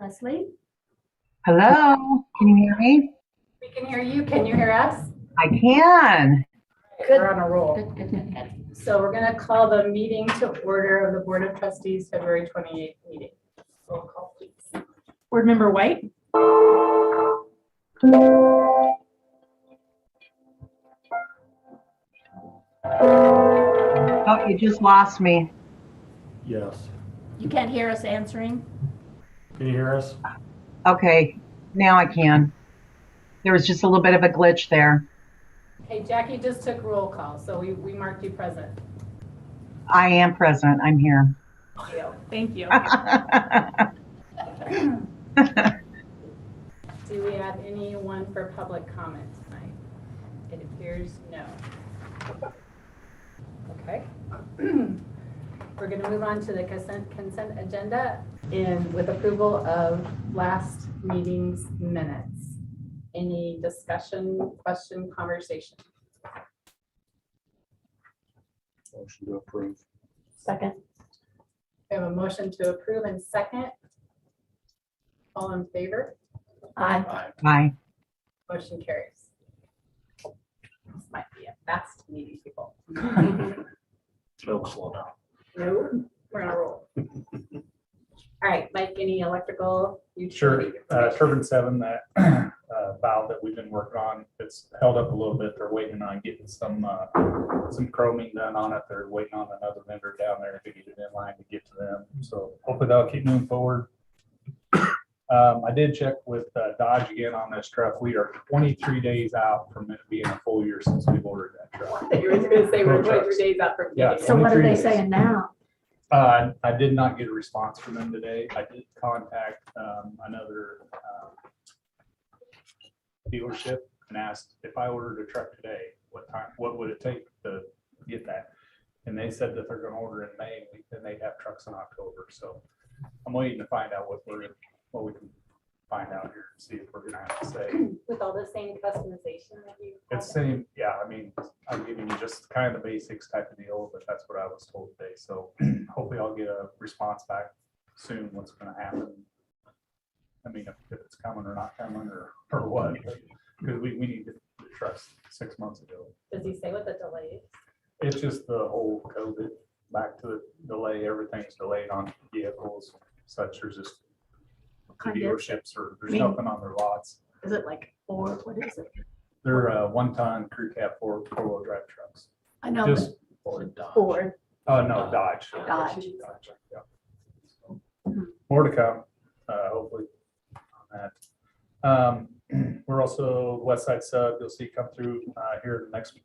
Leslie? Hello, can you hear me? We can hear you. Can you hear us? I can. Good. We're on a roll. Good. So we're going to call the meeting to order of the Board of Trustees February 28th meeting. Roll call, please. Board Member White? Oh, you just lost me. Yes. You can't hear us answering? Can you hear us? Okay, now I can. There was just a little bit of a glitch there. Okay, Jackie just took roll call, so we marked you present. I am present. I'm here. Thank you. Do we have anyone for public comment tonight? It appears no. Okay. We're going to move on to the consent agenda with approval of last meeting's minutes. Any discussion, question, conversation? Motion to approve. Second. We have a motion to approve and second. All in favor? Aye. Hi. Motion carries. This might be a fast meeting, people. Don't slow down. No, we're on a roll. All right, Mike, any electrical? Sure. utility Turbine 7, that valve that we've been working on, it's held up a little bit. They're waiting on getting some chroming done on it. They're waiting on another vendor down there to get it in line to get to them. So hopefully they'll keep moving forward. I did check with Dodge again on this truck. We are 23 days out from it being a full year since we've ordered that truck. I thought you were going to say we're 23 days out from Yeah. getting it. So what are 23 they days. saying now? I did not get a response from them today. I did contact another dealership and asked if I ordered a truck today, what would it take to get that? And they said that they're going to order in May, then they'd have trucks in October. So I'm waiting to find out what we can find out here and see if we're going to have to say. With all the same customization that you. It's same, yeah, I mean, I'm giving you just kind of the basics type of deal, but that's what I was told today. So hopefully I'll get a response back soon, what's gonna happen. I mean, if it's coming or not coming or what, because we need the trucks 6 months ago. Does he say what the delay is? It's just the whole COVID, back to the delay, everything's delayed on vehicles, such, there's just the Kind of. dealerships or there's Mean- nothing on their lots. Is it like four? What is it? They're 1-ton crew cab four-wheel drive trucks. I know. Just Ford. Oh, no, Dodge. Dodge. Yeah. So, Mhm. more to come, hopefully on that. We're also West Side Sub, you'll see come through here in the next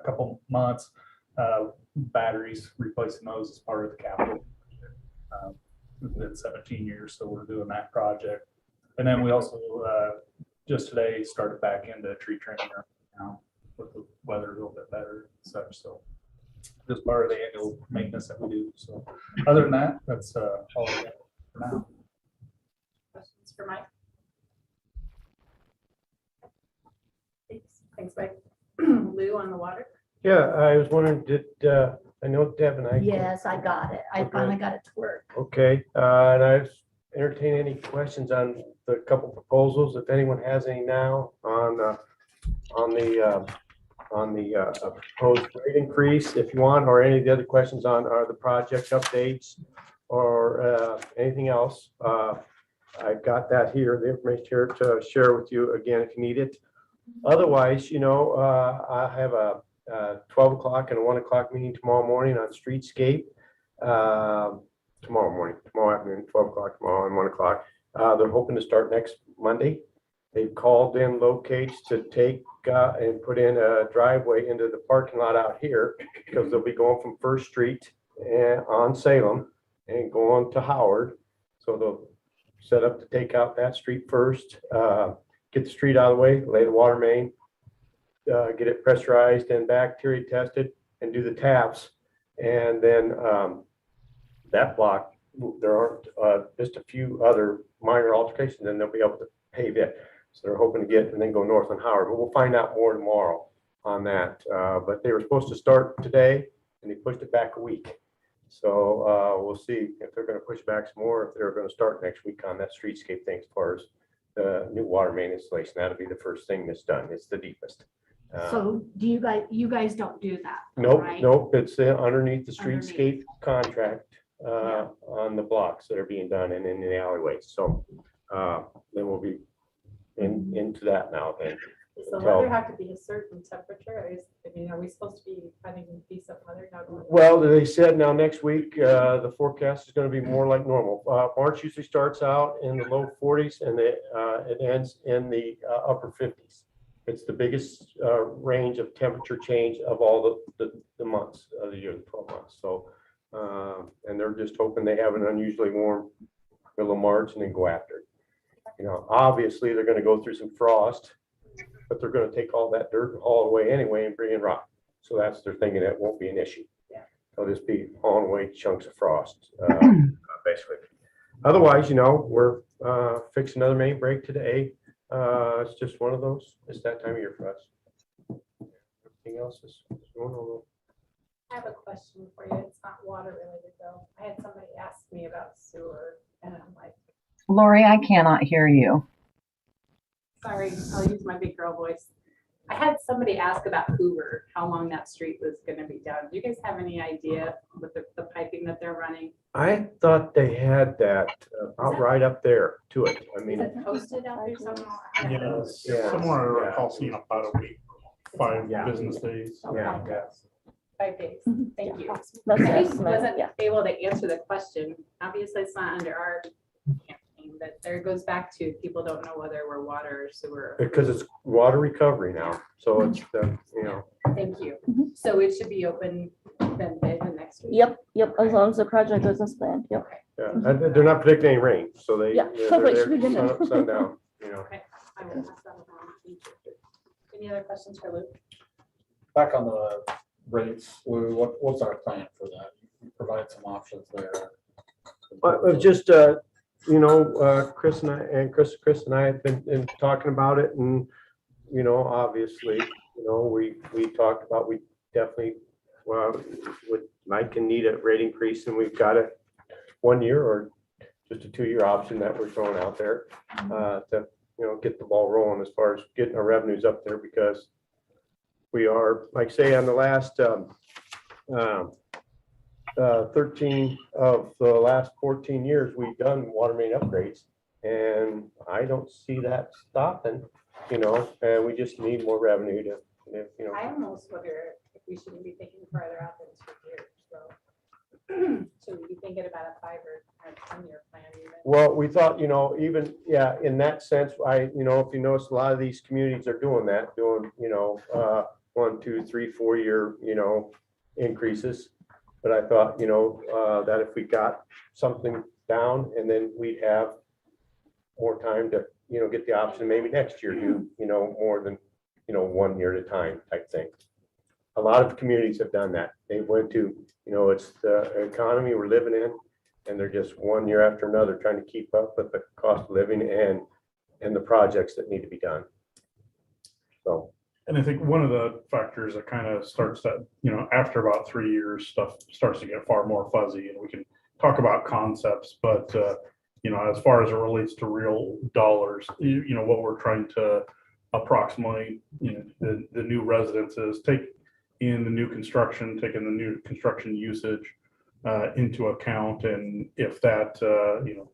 couple months. Batteries, replacing those as part of the capital. It's been 17 years, so we're doing that project. And then we also just today started back into tree trimming now with the weather a little bit better and such. So just part of the annual maintenance that we do. So other than that, that's all I got for now. Questions for Mike? Thanks, Mike. Lou on the water? Yeah, I was wondering, I know Deb and I. Yes, I got it. I Okay. finally got it to work. Okay, and I was entertaining any questions on the couple proposals, if anyone has any now on the proposed rate increase, if you want, or any of the other questions on the project updates or anything else. I've got that here, the information here to share with you again if you need it. Otherwise, I have a 12 o'clock and a 1 o'clock meeting tomorrow morning on streetscape. Tomorrow afternoon, 12 o'clock tomorrow and 1 o'clock. They're hoping to start next Monday. They've called in locates to take and put in a driveway into the parking lot out here because they'll be going from First Street on Salem and going to Howard. So they'll set up to take out that street first, get the street out of the way, lay the water main, get it pressurized and bacteria tested and do the taps. And then that block, there aren't just a few other minor alterations and they'll be able to pave it. So they're hoping to get and then go north on Howard, but we'll find out more tomorrow on that. But they were supposed to start today and they pushed it back a week. So we'll see if they're gonna push back some more, if they're gonna start next week on that streetscape thing as far as the new water main installation. That'll be the first thing that's done. It's the deepest. So do you guys don't do that? Nope, right? nope, it's underneath the Underneath. streetscape contract Yeah. on the blocks that are being done and in the alleyways. So then we'll be into that now then. Does the Until- weather have to be a certain temperature? Are we supposed to be having decent weather now? Well, they said now next week, the forecast is gonna be more like normal. March usually starts out in the low 40s and it ends in the upper 50s. It's the biggest range of temperature change of all the months of the year, the 12 months. So, and they're just hoping they have an unusually warm middle of March and then go after it. You know, obviously they're gonna go through some frost, but they're gonna take all that dirt and haul it away anyway and bring in rock. So that's, they're thinking that won't be an issue. Yeah. They'll just be hauling away chunks of frost, basically. Otherwise, you know, we're fixing another main break today. It's just one of those. It's that time of year for us. Everything else is going on. I have a question for you. It's not water related though. I had somebody ask me about sewer and I'm like, Lori, I cannot hear you. sorry, I'll use my big girl voice. I had somebody ask about Hoover, how long that street was gonna be down. Do you guys have any idea with the piping that they're running? I thought they had that about right up there to it. I Is mean, it posted out there somewhere? Yes, Yeah. somewhere Yeah. I'll see about a week, 5 Yeah. business days. yeah. 5 days. Thank you. That's I the just estimate, wasn't yeah. able to answer the question. Obviously, it's not under our campaign, but there it goes back to people don't know whether we're water or sewer. Because it's water recovery now. So it's, you know, Thank you. Mhm. So it should be open then the next week? Yep, as long as the project goes as planned, yep. Okay, yeah. And they're not predicting any rain, so Yeah. they're Which there we didn't. sun up, sundown, you know. okay. I will pass that along. Thank you. Any other questions for Luke? Back on the rates, Lou, what's our plan for that? You provide some options there. But just, you know, Chris and I have been talking about it and, you know, obviously, you know, we talked about, we definitely, would like and need a rate increase and we've got a 1 year or just a 2-year option that we're throwing out there to, you know, get the ball rolling as far as getting our revenues up there because we are, like say on the last 13 of the last 14 years, we've done water main upgrades. And I don't see that stopping, you know, and we just need more revenue to, you know. I almost wonder if we shouldn't be thinking further out than 2 years, so. Should we be thinking about a 5 or 10-year plan even? Well, we thought, you know, even, yeah, in that sense, you know, if you notice, a lot of these communities are doing that, you know, 1, 2, 3, 4-year, you know, increases. But I thought, you know, that if we got something down and then we'd have more time to, you know, get the option, maybe next year do, you know, more than, you know, 1 year at a time type thing. A lot of communities have done that. They went to, you know, it's the economy we're living in and they're just 1 year after another trying to keep up with the cost of living and the projects that need to be done. So. And I think one of the factors that kind of starts that, you know, after about 3 years, stuff starts to get far more fuzzy and we can talk about concepts, but, you know, as far as it relates to real dollars, you know, what we're trying to approximately, you know, the new residences, take in the new construction, taking the new construction usage into account. And if that, you know,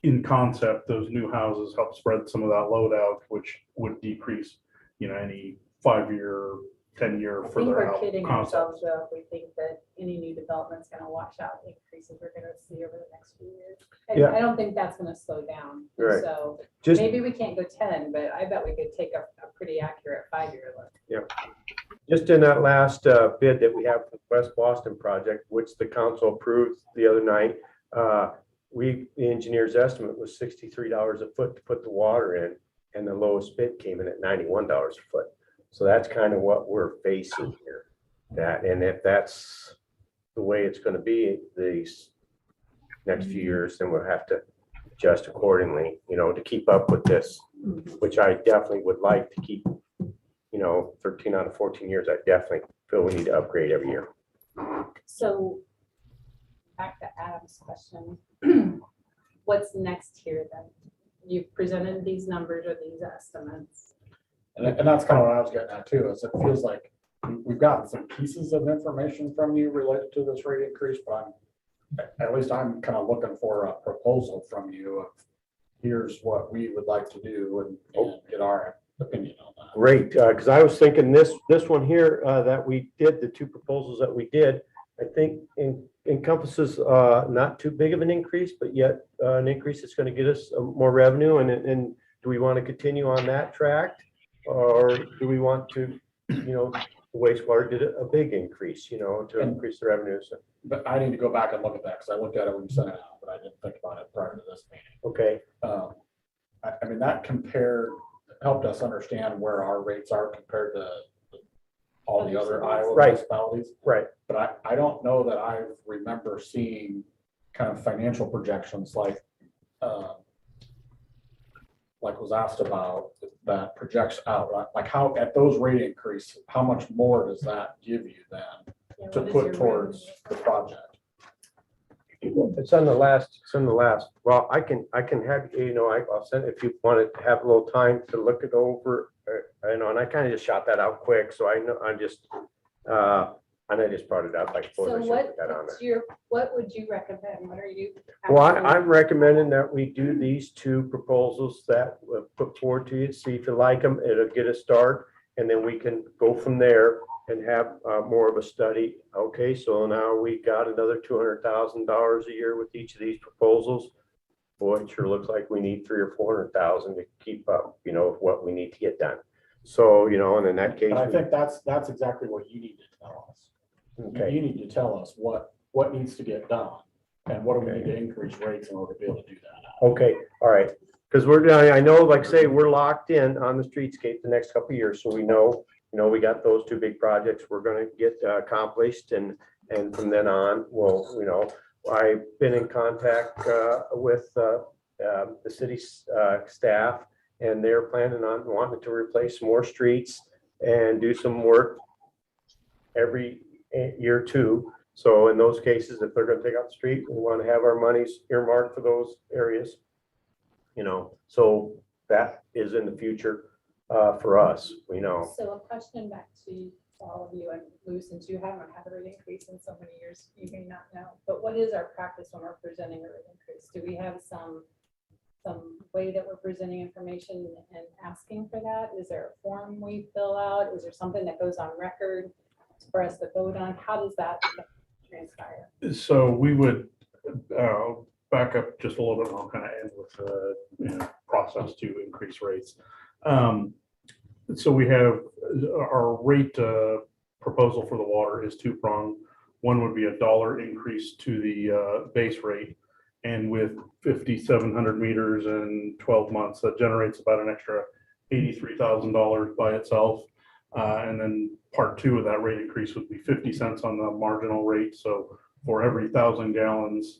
in concept, those new houses help spread some of that load out, which would decrease, you know, any 5-year, 10-year I think further we're out kidding concepts. ourselves though, if we think that any new development's gonna wash out the increases we're gonna see over the next few years. Yeah. I don't think that's gonna slow down. Right. So Just, maybe we can't go 10, but I bet we could take a pretty accurate 5-year look. just in that last bid that we have for the West Boston project, which the council approved the other night, the engineer's estimate was $63 a foot to put the water in, and the lowest bid came in at $91 a foot. So that's kind of what we're facing here. That, and if that's the way it's going to be these next few years, then we'll have to adjust accordingly, you know, to keep up with this, which I definitely would like to keep, you know, 13 out of 14 years. I definitely feel we need to upgrade every year. So back to Adam's question, what's next here then? You've presented these numbers or these estimates. And that's kind of what I was getting at too, is it feels like we've gotten some pieces of information from you related to this rate increase, but at least I'm kind of looking for a proposal from you of here's what we would like to do and get our opinion on that. Great, because I was thinking this one here that we did, the two proposals that we did, I think encompasses not too big of an increase, but yet an increase that's going to get us more revenue. And do we want to continue on that track, or do we want to, wastewater did a big increase, to increase the revenues? But I need to go back and look at that because I looked at it when you sent it out, but I didn't think about it prior to this meeting. Okay, I mean, that helped us understand where our rates are compared to all the other Iowa Right. municipalities. right. But I don't know that I remember seeing kind of financial projections like was asked about that projects out, like how at those rate increase, how much more does that give you then Yeah, to what is put your towards revenue? the project? It's on the last, well, I can have, I'll send, if you want to have a little time to look it over, and I kind of just shot that out quick, so I know, and I just brought it up, I suppose So I should put that on there. what would you recommend? What are you? Well, actually- I'm recommending that we do these two proposals that were put forward to you, see if you like them, it'll get a start, and then we can go from there and have more of a study. Okay, so now we got another $200,000 a year with each of these proposals. Boy, it sure looks like we need 300,000 or 400,000 to keep up, with what we need to get done. So, and in that case. And I think that's exactly what you need to tell us. Okay. You need to tell us what needs to get done and what do we need to increase rates in order to be able to do that. Okay, all right, because I know, like say, we're locked in on the streetscape the next couple of years, so we know, we got those two big projects we're gonna get accomplished, and from then on, we'll, I've been in contact with the city staff, and they're planning on wanting to replace more streets and do some work every year too. So in those cases, if they're gonna take out the street, we want to have our monies earmarked for those areas. So that is in the future for us, So a question back to all of you, and Lou, since you haven't had a rate increase in so many years, you may not know, but what is our practice when we're presenting a rate increase? Do we have some way that we're presenting information and asking for that? Is there a form we fill out? Is there something that goes on record for us to vote on? How does that transpire? So we would back up just a little bit, and I'll kind of end with the process to increase rates. So we have our rate proposal for the water is two-pronged. One would be a $1 increase to the base rate, and with 5,700 meters in 12 months, that generates about an extra $83,000 by itself. And then part two of that rate increase would be 50 cents on the marginal rate. So for every 1,000 gallons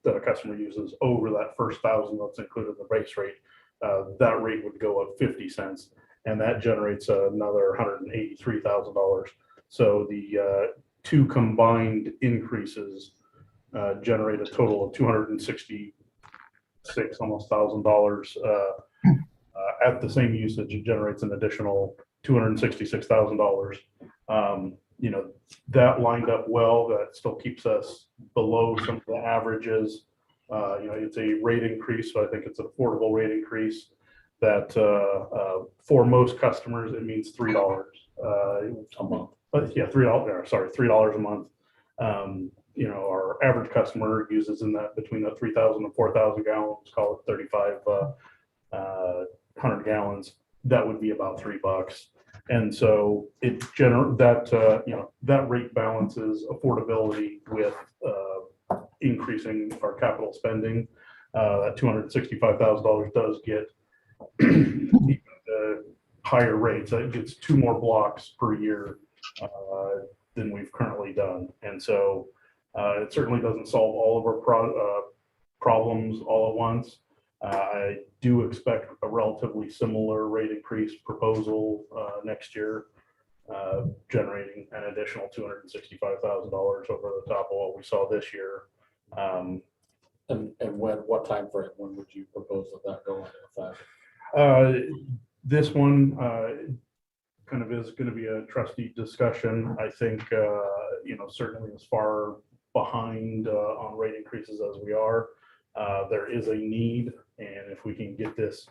that a customer uses over that first 1,000 that's included in the base rate, that rate would go up 50 cents. And that generates another $183,000. So the two combined increases generate a total of $266 almost $1,000. At the same usage, it generates an additional $266,000. That lined up well. That still keeps us below some of the averages. It's a rate increase, so I think it's an affordable rate increase that for most customers, it means $3 A month. but yeah, $3 a month. Our average customer uses in that between the 3,000 and 4,000 gallons, call it 3,500 gallons. That would be about $3. And so that rate balances affordability with increasing our capital spending. That $265,000 does get the higher rates. It gets 2 more blocks per year than we've currently done. And so it certainly doesn't solve all of our problems all at once. I do expect a relatively similar rate increase proposal next year. generating an additional $265,000 over the top of what we saw this year. And what time frame? When would you propose that go into effect? This one kind of is going to be a trustee discussion. I think, certainly as far behind on rate increases as we are, there is a need. And if we can get this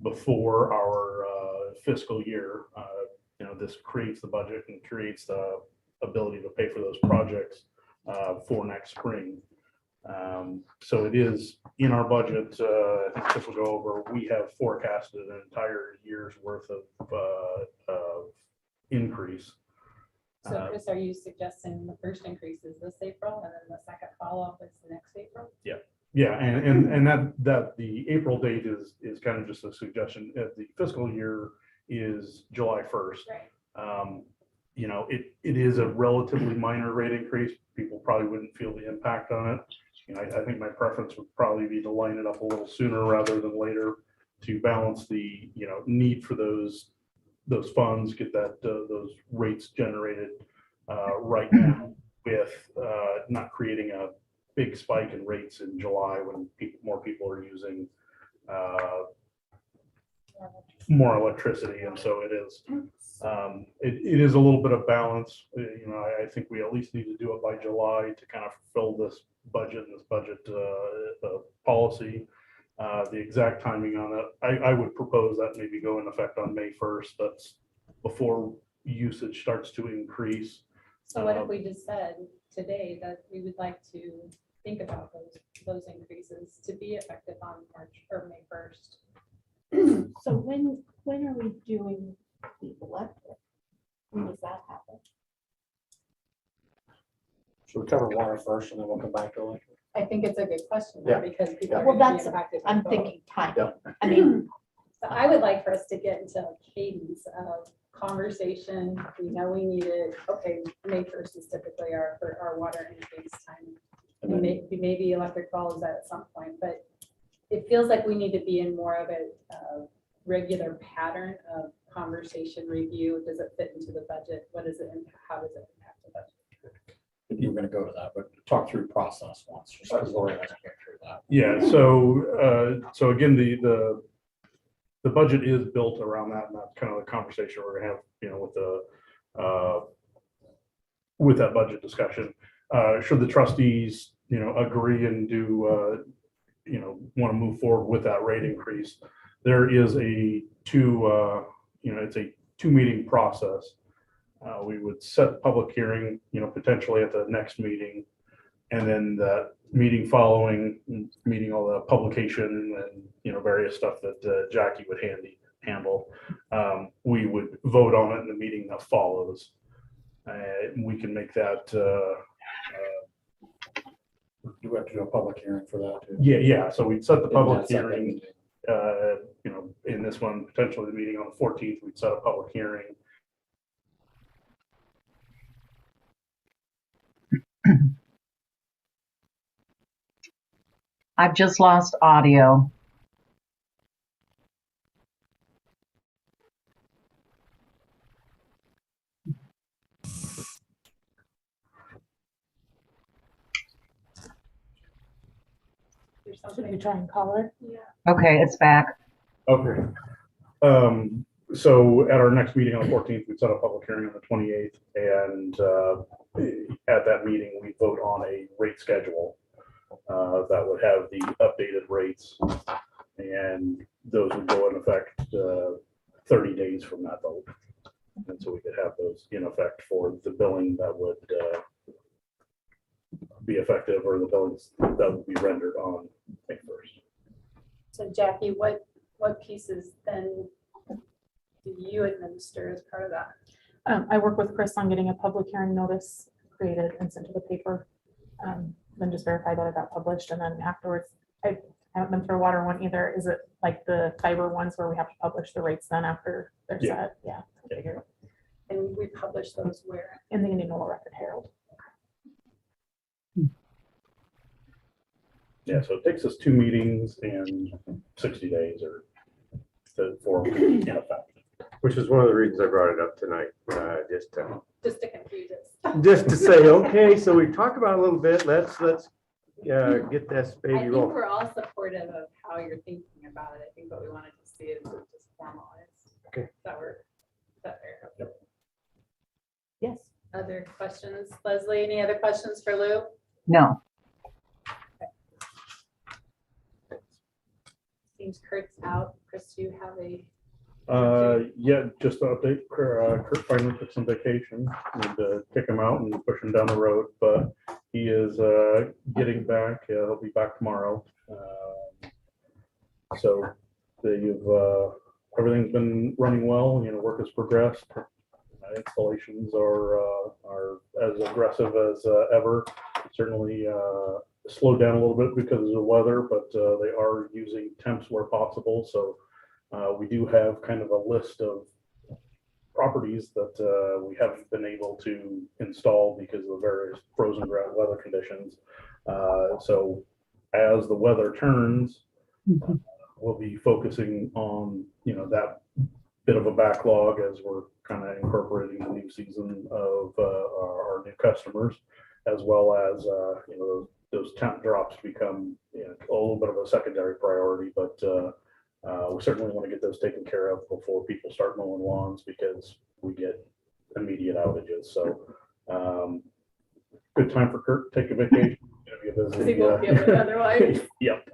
before our fiscal year, this creates the budget and creates the ability to pay for those projects for next spring. So it is in our budget. I think Chris will go over. We have forecasted an entire year's worth of increase. So Chris, are you suggesting the first increase is this April and then the second follow-up is the next April? Yeah, and that the April date is kind of just a suggestion. The fiscal year is July 1st. Right. It is a relatively minor rate increase. People probably wouldn't feel the impact on it. I think my preference would probably be to line it up a little sooner rather than later to balance the, need for those funds, get those rates generated right now with not creating a big spike in rates in July when more people are using more electricity. And so it is. It is a little bit of balance. I think we at least need to do it by July to kind of fulfill this budget and this budget policy. The exact timing on it, I would propose that maybe go in effect on May 1st. That's before usage starts to increase. So what if we just said today that we would like to think about those increases to be effective on March or May 1st? So when are we doing the electric? When does that happen? Should we cover water first and then we'll come back to electric? I think it's a good question Yeah. because people Yeah. are Well, going to that's- be impacted. I'm by both. thinking time. Yeah. I mean, So I would like for us to get into a cadence of conversation. We know we need it. Okay, May 1st is typically our water increase time. And And then- maybe electric follows that at some point, but it feels like we need to be in more of a regular pattern of conversation review. Does it fit into the budget? What does it impact? How does it impact the budget? You're gonna go to that, but talk through process once, just because Lori hasn't been through that. Yeah, so again, the budget is built around that, and that's kind of the conversation we're gonna have, with that budget discussion. Should the trustees, agree and do, want to move forward with that rate increase, there is it's a 2-meeting process. We would set public hearing, potentially at the next meeting, and then that meeting following, meeting all the publication and, various stuff that Jackie would handle. We would vote on it in the meeting that follows. We can make that, Do we have to do a public hearing for that too? yeah, so we'd set the public In that second hearing, meeting. in this one, potentially the meeting on the 14th, we'd set a public hearing. I've just lost audio. There's should something. we try and call her? Okay, it's back. Okay. So at our next meeting on the 14th, we set a public hearing on the 28th, and at that meeting, we vote on a rate schedule that would have the updated rates, and those would go in effect 30 days from that vote. And so we could have those in effect for the billing that would be effective, or the billings that would be rendered on May 1st. So Jackie, what pieces then do you administer as part of that? I work with Chris on getting a public hearing notice created and sent to the paper. Then just verify that it got published, and then afterwards, I haven't been through a water one either. Is it like the fiber ones where we have to publish the rates then after they're Yeah. set? Yeah. I figured. And we publish those where? In the Indianola Record Herald. Yeah, so it takes us 2 meetings and 60 days or for in effect. Which is one of the reasons I brought it up tonight, just Just to confuse us. to say, okay, so we talked about it a little bit, let's get this I baby think rolling. we're all supportive of how you're thinking about it. I think what we wanted to see is just formalized. Okay. Is that fair? Yes. Other questions? Leslie, any other questions for Lou? No. Seems Kurt's out. Chris, do you have a? Yeah, just to update, Kurt finally took some vacation and kick him out and push him down the road, but he is getting back. He'll be back tomorrow. So they've everything's been running well. Work has progressed. Installations are as aggressive as ever. Certainly slowed down a little bit because of the weather, but they are using temps where possible. So we do have kind of a list of properties that we haven't been able to install because of the various frozen ground weather conditions. So as the weather turns, we'll be focusing on that bit of a backlog as we're kind of incorporating the new season of our new customers, as well as those temp drops become a little bit of a secondary priority, but we certainly want to get those taken care of before people start mowing lawns because we get immediate outages. So good time for Kurt to take a vacation. It's gonna be a busy, He won't be able to otherwise. Yep.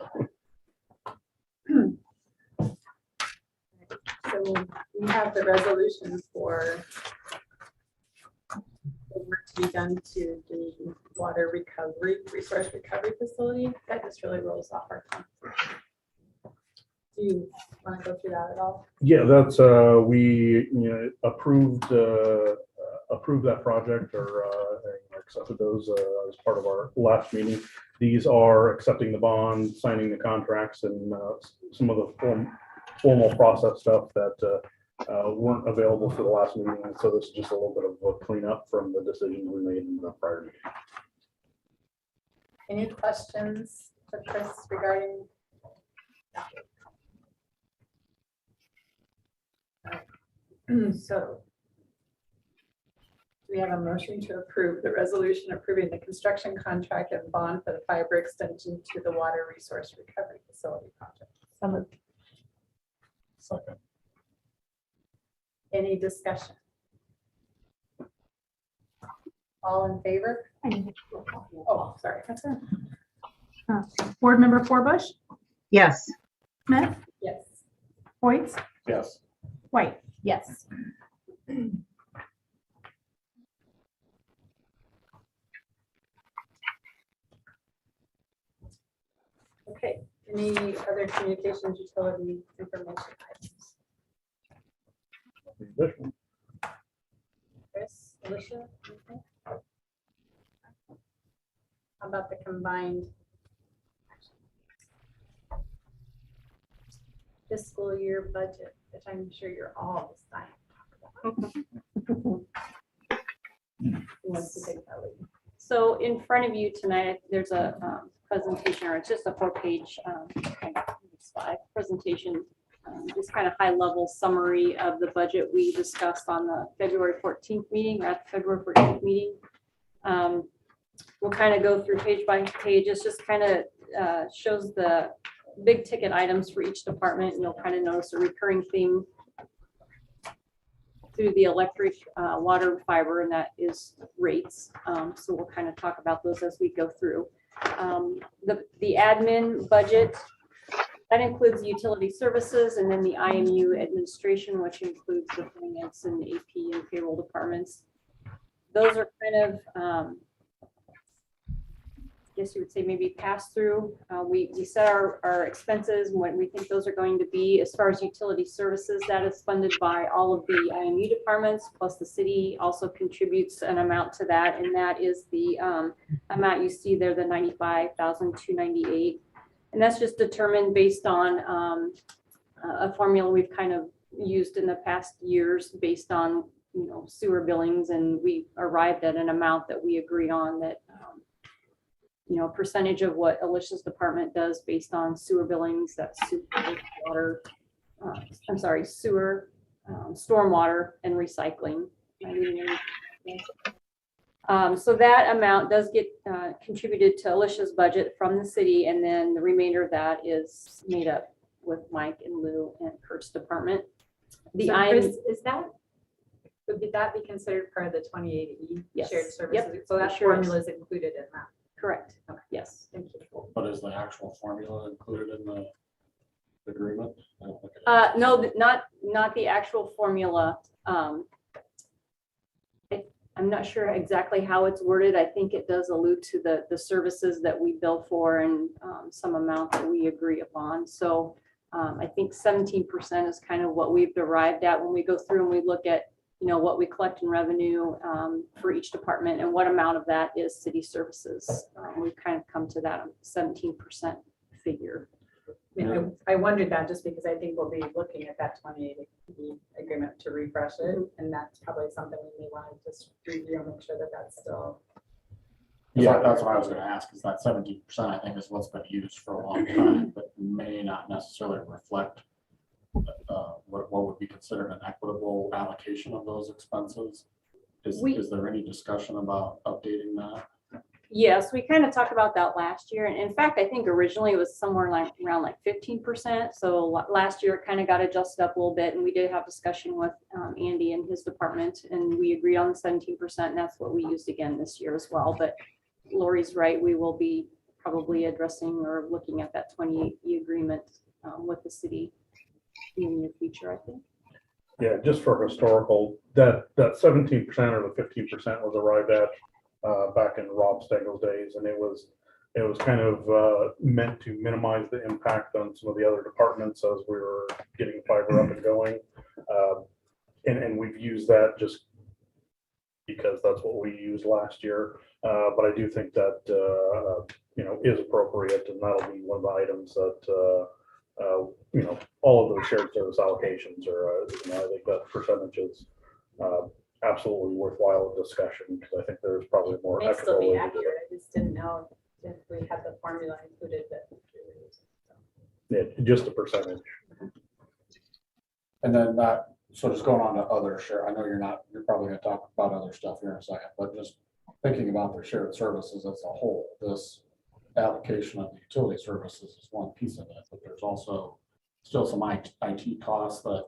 So we have the resolution for the work to be done to the water resource recovery facility. That just really rolls off our tongue. Do you want to go through that at all? Yeah, that's we approved that project or accepted those as part of our last meeting. These are accepting the bond, signing the contracts, and some of the formal process stuff that weren't available for the last meeting. And so this is just a little bit of a cleanup from the decisions we made in the prior meeting. Any questions for Chris regarding? So we have a motion to approve the resolution approving the construction contract and bond for the fiber extension to the water resource recovery facility project. So moved. Second. Any discussion? All in favor? Oh, sorry. Board Member Forbush, Yes. Smith, Yes. Hoyt, Yes. White. Yes. Okay, any other communications utility information items? Chris, Alicia, anything? How about the combined fiscal year budget, which I'm sure you're all dying to talk about? Who wants to take that lead? So in front of you tonight, there's a presentation, or it's just a 4-page slide presentation, just kind of high-level summary of the budget we discussed on the February 14th meeting, or at the February 14th meeting. We'll kind of go through page by page. It's just kind of shows the big ticket items for each department, and you'll kind of notice a recurring theme through the electric, water, fiber, and that is rates. So we'll kind of talk about those as we go through. The admin budget, that includes utility services, and then the IMU administration, which includes the finance and AP and payroll departments. Those are kind of, I guess you would say maybe pass through. We set our expenses and what we think those are going to be. As far as utility services, that is funded by all of the IMU departments, plus the city also contributes an amount to that, and that is the amount you see there, the $95,298, and that's just determined based on a formula we've kind of used in the past years based on sewer billings, and we arrived at an amount that we agree on that. Percentage of what Alicia's department does based on sewer billings, that's water, sewer, stormwater and recycling. So that amount does get contributed to Alicia's budget from the city, and then the remainder of that is made up with Mike and Lou and Kurt's department. The So IM Chris, would that be considered part of the 28E Yes. shared services? Yep. So that It sure is. formula is included in that. correct. Okay. Yes. Thank you. But is the actual formula included in the agreement? I don't think it is. No, not the actual formula. I'm not sure exactly how it's worded. I think it does allude to the services that we bill for and some amount that we agree upon. So I think 17% is kind of what we've derived at when we go through and we look at, what we collect in revenue for each department and what amount of that is city services. We've kind of come to that 17% figure. I wondered that just because I think we'll be looking at that 28E agreement to refresh it. And that's probably something we may want to just review and make sure that that's still. Yeah, that's what I was gonna ask, is that 17%, I think, is what's been used for a long time, but may not necessarily reflect what would be considered an equitable allocation of those expenses. Is there any discussion about updating that? Yes, we kind of talked about that last year. And in fact, I think originally it was somewhere around 15%. So last year it kind of got adjusted up a little bit. And we did have discussion with Andy and his department, and we agreed on the 17%. And that's what we used again this year as well. But Lori's right, we will be probably addressing or looking at that 28E agreement with the city in the near future, I think. Yeah, just for historical, that 17% or the 15% was arrived at back in Rob Stegel's days, and it was kind of meant to minimize the impact on some of the other departments as we were getting fiber up and going. And we've used that just because that's what we used last year. But I do think that is appropriate, and that'll be one of the items that all of those shared service allocations are. I think that percentage is absolutely worthwhile discussion, because I think there's probably more May still be equitable way to do accurate. I just didn't know if we had the formula included that. it. Yeah, just a percentage. And then so just going on to other share, I know you're probably gonna talk about other stuff here in a second, but just thinking about their shared services as a whole, this allocation of the utility services is one piece of it, but there's also still some IT costs that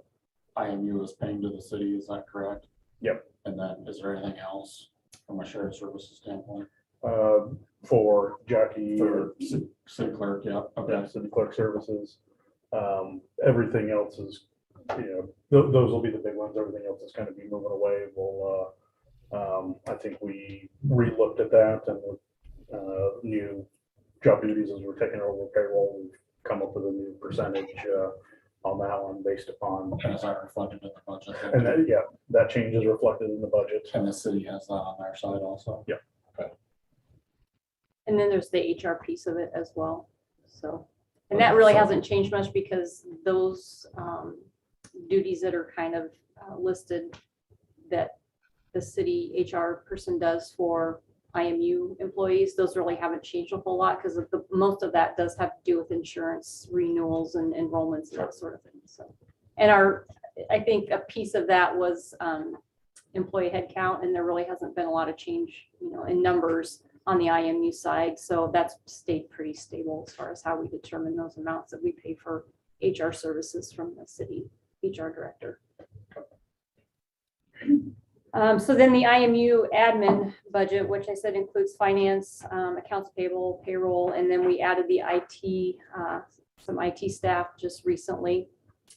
IMU is paying to the city, is that correct? Yep. And then is there anything else from a shared services standpoint? For Jackie For city clerk, yeah, okay. city clerk services, everything else is, those will be the big ones. Everything else is kind of be moving away. We'll, I think we re-looked at that, and with new job duties as we're taking over payroll, we've come up with a new percentage on that one based upon. And is that reflected in the budget? And that change is reflected in the budget. And the city has that on their side also? Yeah. Okay. And then there's the HR piece of it as well. So, and that really hasn't changed much, because those duties that are kind of listed that the city HR person does for IMU employees, those really haven't changed a whole lot, because most of that does have to do with insurance renewals and enrollments and that sort of thing. So, and I think a piece of that was employee headcount, and there really hasn't been a lot of change, in numbers on the IMU side. So that's stayed pretty stable as far as how we determine those amounts that we pay for HR services from the city HR director. So then the IMU admin budget, which I said includes finance, accounts payable, payroll, and then we added the IT, some IT staff just recently.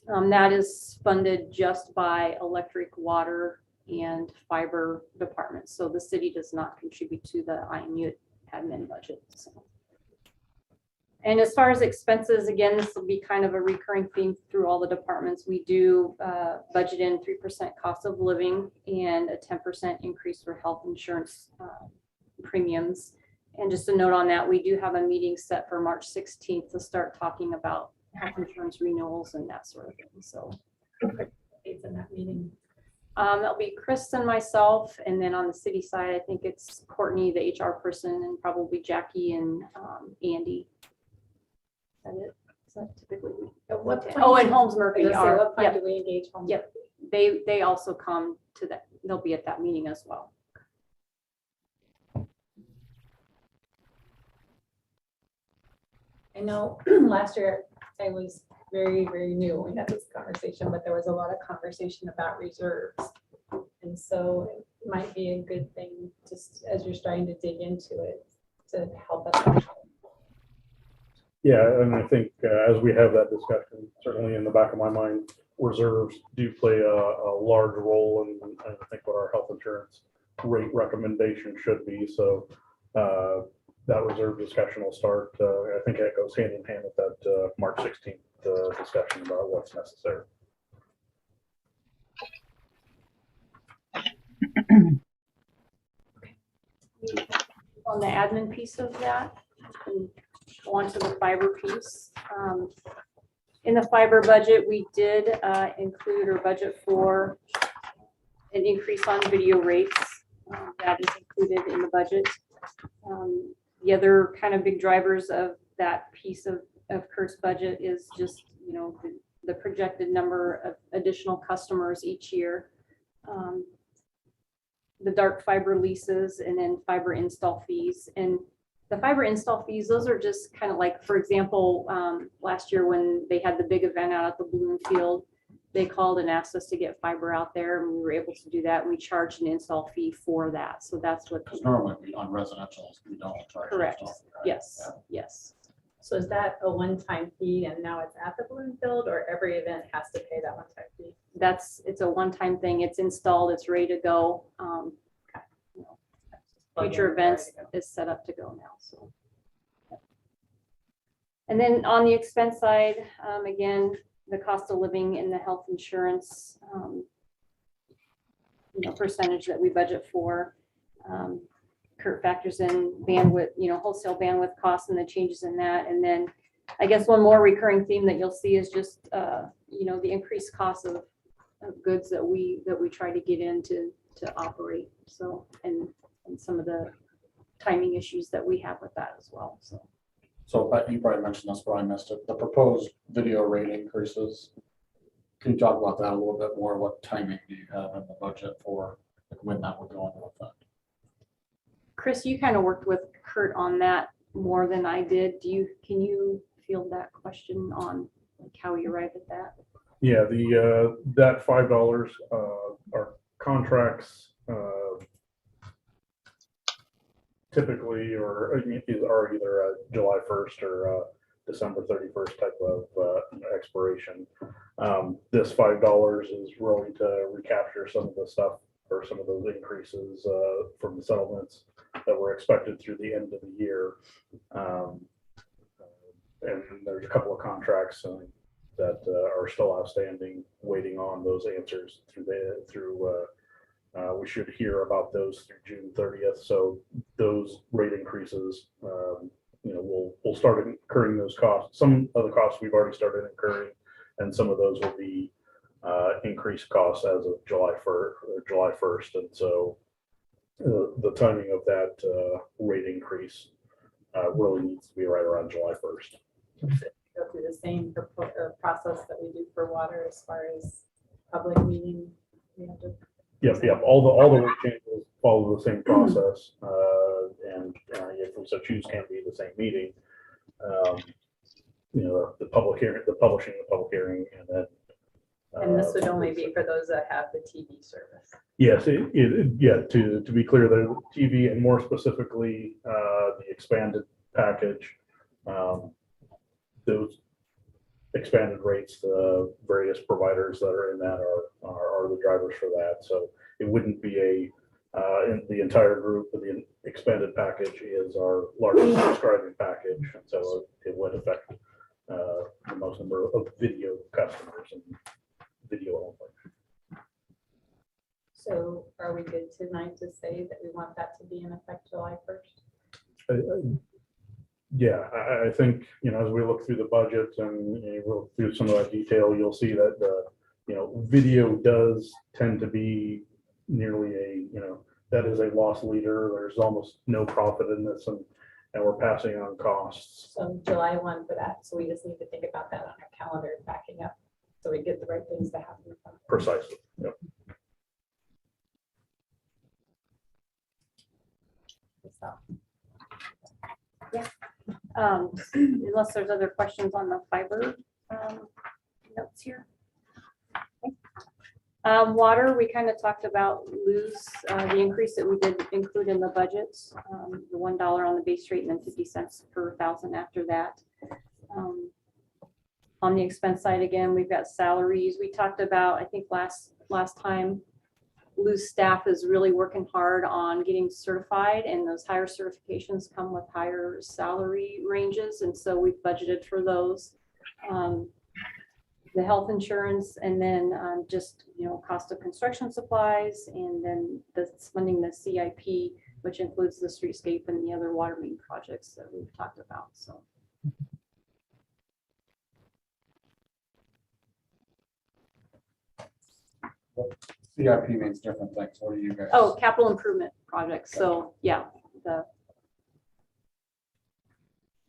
That is funded just by electric, water, and fiber departments. So the city does not contribute to the IMU admin budget. So. And as far as expenses, again, this will be kind of a recurring theme through all the departments. We do budget in 3% cost of living and a 10% increase for health insurance premiums. And just a note on that, we do have a meeting set for March 16th to start talking about health insurance renewals and that sort of thing. So It's in that meeting. that'll be Chris and myself. And then on the city side, I think it's Courtney, the HR person, and probably Jackie and Andy. Is that it? Is that typically? At what Oh, and Holmes Murphy. What Yep. point do we engage Holmes? Yep. they also come to that, they'll be at that meeting as well. I know last year I was very, very new when we had this conversation, but there was a lot of conversation about reserves. And so it might be a good thing, just as you're starting to dig into it, to help us. Yeah, and I think as we have that discussion, certainly in the back of my mind, reserves do play a large role in, I think, what our health insurance rate recommendation should be. So that reserve discussion will start. I think it goes hand in hand with that March 16th discussion about what's necessary. On the admin piece of that, and go on to the fiber piece. In the fiber budget, we did include or budget for an increase on video rates. That is included in the budget. The other kind of big drivers of that piece of Kurt's budget is just, you know, the projected number of additional customers each year. The dark fiber leases, and then fiber install fees. And the fiber install fees, those are just kind of like, for example, last year when they had the big event out at the balloon field, they called and asked us to get fiber out there, and we were able to do that. And we charged an install fee for that. So that's what. Because normally on residential, we don't charge. Correct. install fee, right? Yes, Yeah. yes. So is that a one-time fee and now it's at the balloon field, or every event has to pay that one-time fee? It's a one-time thing. It's installed, it's ready to go. Future events is set up to go now, so. And then on the expense side, again, the cost of living and the health insurance, percentage that we budget for. Kurt factors in bandwidth, wholesale bandwidth costs and the changes in that. And then I guess one more recurring theme that you'll see is just, the increased cost of goods that we try to get in to operate. So, and some of the timing issues that we have with that as well. So you probably mentioned this, but I missed it. The proposed video rate increases. Can you talk about that a little bit more? What timing do you have in the budget for when that would go into effect? Chris, you kind of worked with Kurt on that more than I did. Can you field that question on like how we arrived at that? Yeah, that $5 are contracts typically are either July 1st or December 31st type of expiration. This $5 is really to recapture some of the stuff or some of those increases from the settlements that were expected through the end of the year. And there's a couple of contracts that are still outstanding, waiting on those answers we should hear about those through June 30th. So those rate increases, we'll start incurring those costs. Some of the costs we've already started incurring, and some of those will be increased costs as of July 1st. And so the timing of that rate increase really needs to be right around July 1st. Go through the same process that we do for water as far as public meeting. Yep. All the rate changes follow the same process, and if we so choose, can be the same meeting. The public hearing, the publishing of the public hearing, and then. And this would only be for those that have the TV service. Yes, to be clear, the TV and more specifically the expanded package, those expanded rates, the various providers that are in that are the drivers for that. So it wouldn't be in the entire group, but the expanded package is our largest subscribing package, and so it would affect the most number of video customers and video only. So are we good tonight to say that we want that to be in effect July 1st? Yeah, I think, as we look through the budget and you look through some of that detail, you'll see that video does tend to be nearly that is a loss leader. There's almost no profit in this, and we're passing on costs. So July 1 for that. So we just need to think about that on our calendar backing up. so we get the right things to happen. Precisely. Yep. So, Unless there's other questions on the fiber notes here. Okay. Water, we kind of talked about the increase that we did include in the budget, the $1 on the base rate and then 50 cents per thousand after that. On the expense side, again, we've got salaries. We talked about, I think last time, Lou's staff is really working hard on getting certified, and those higher certifications come with higher salary ranges. And so we've budgeted for those. The health insurance, and then just, cost of construction supplies, and then funding the CIP, which includes the streetscape and the other water main projects that we've talked about. So. CIP means different things. What do you guys? Oh, capital improvement projects. So yeah,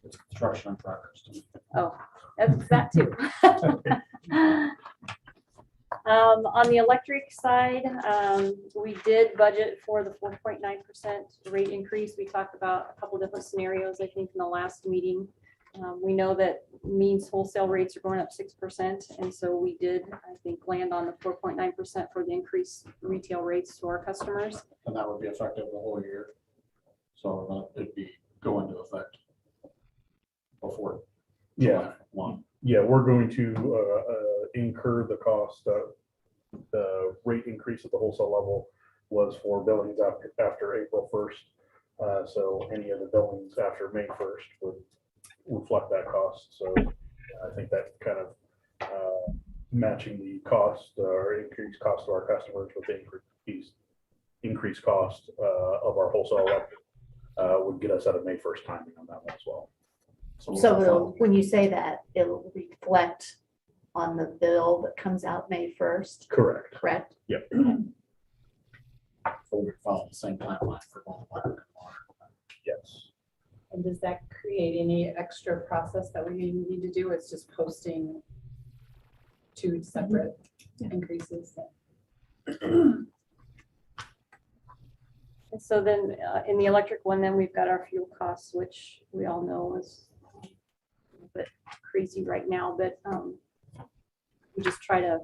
It's construction in progress. that's that too. On the electric side, we did budget for the 4.9% rate increase. We talked about a couple different scenarios, I think, in the last meeting. We know that means wholesale rates are going up 6%. And so we did, I think, land on the 4.9% for the increased retail rates to our customers. And that would be effective the whole year. So it'd be go into effect before. Yeah. July 1. Yeah, we're going to incur the cost. The rate increase at the wholesale level was for billings after April 1st. So any of the billings after May 1st would reflect that cost. So I think that kind of matching the cost or increased cost to our customers with the increased cost of our wholesale electric would get us at a May 1st timing on that one as well. So when you say that, it'll reflect on the bill that comes out May 1st, Correct. correct? Yep. So we follow the same timeline for both electric and water. Yes. and does that create any extra process that we need to do? It's just posting two separate increases. And so then in the electric one, then we've got our fuel costs, which we all know is a little bit crazy right now, but we just try to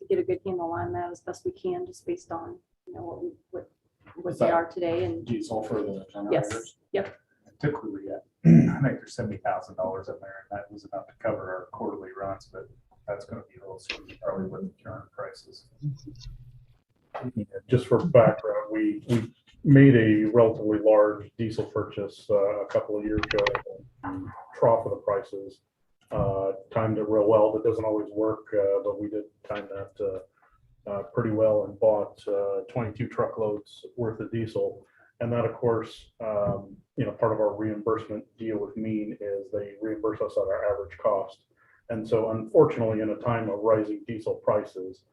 get a good handle on that as best we can, just based on, you know, what they are today. And Diesel for the yes, generators. yep. Typically, we get, I think there's $70,000 in there, and that was enough to cover our quarterly runs, but that's gonna be a little steep, probably with the current prices. Just for background, we made a relatively large diesel purchase a couple of years ago. Trough of the prices, timed it real well. That doesn't always work, but we did time that pretty well and bought 22 truckloads worth of diesel. And that, of course, you know, part of our reimbursement deal with Mean is they reimburse us at our average cost. And so, unfortunately, in a time of rising diesel prices,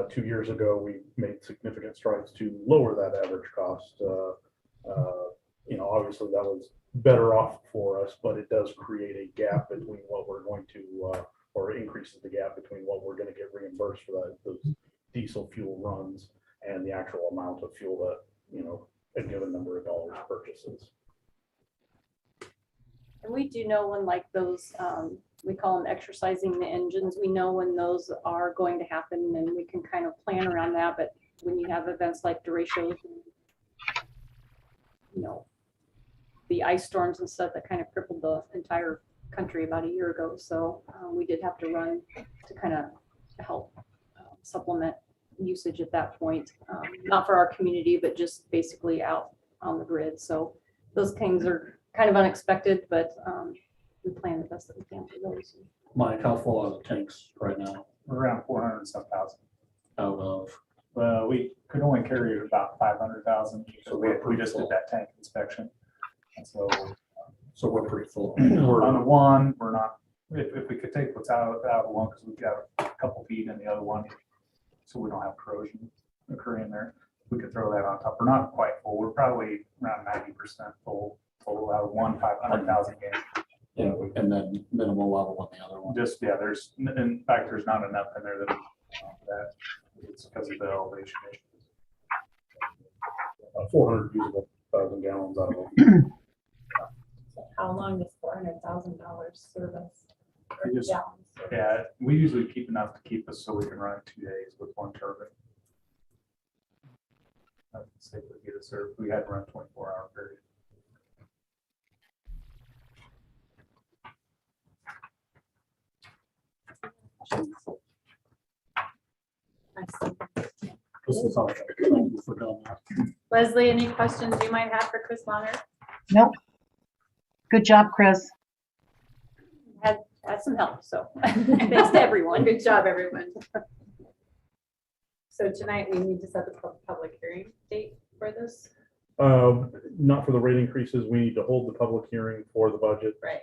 2 years ago, we made significant strides to lower that average cost. You know, obviously that was better off for us, but it does create a gap between what we're going to, or increases the gap between what we're going to get reimbursed for those diesel fuel runs and the actual amount of fuel that, you know, a given number of dollars purchases. And we do know when, like, those, we call them exercising the engines. We know when those are going to happen, and we can kind of plan around that. But when you have events like derechos, you know, the ice storms and stuff that kind of crippled the entire country about a year ago. So we did have to run to kind of help supplement usage at that point, not for our community, but just basically out on the grid. So those things are kind of unexpected, but we plan the best that we can for those. Mike, how full are the tanks right now? We're around 400 and some thousand. Out of, Well, we could only carry about 500,000. So we just did that tank inspection. And so so we're pretty full. on the one, we're not, if we could take what's out of one, because we've got a couple feet in the other one, so we don't have corrosion occurring there, we could throw that on top. We're not quite full. We're probably around 90% full total out of one 500,000 game. you know, and then minimal level on the other one. Just, yeah, there's, in fact, there's not enough in there that it's because of the elevation issues. 400 usable 1,000 gallons out of them. How long does $400,000 service? I just- Gallons service? Yeah, we usually keep enough to keep us so we can run 2 days with one turbine. I'd say if we get it served, we had to run 24-hour period. This is all right. Thank you for doing that. Leslie, any questions you might have for Chris Longer? Nope. Good job, Chris. Had some help, so thanks to everyone. Good job, everyone. So tonight we need to set the public hearing date for this, Not for the rate increases. We need to hold the public hearing for the budget. right?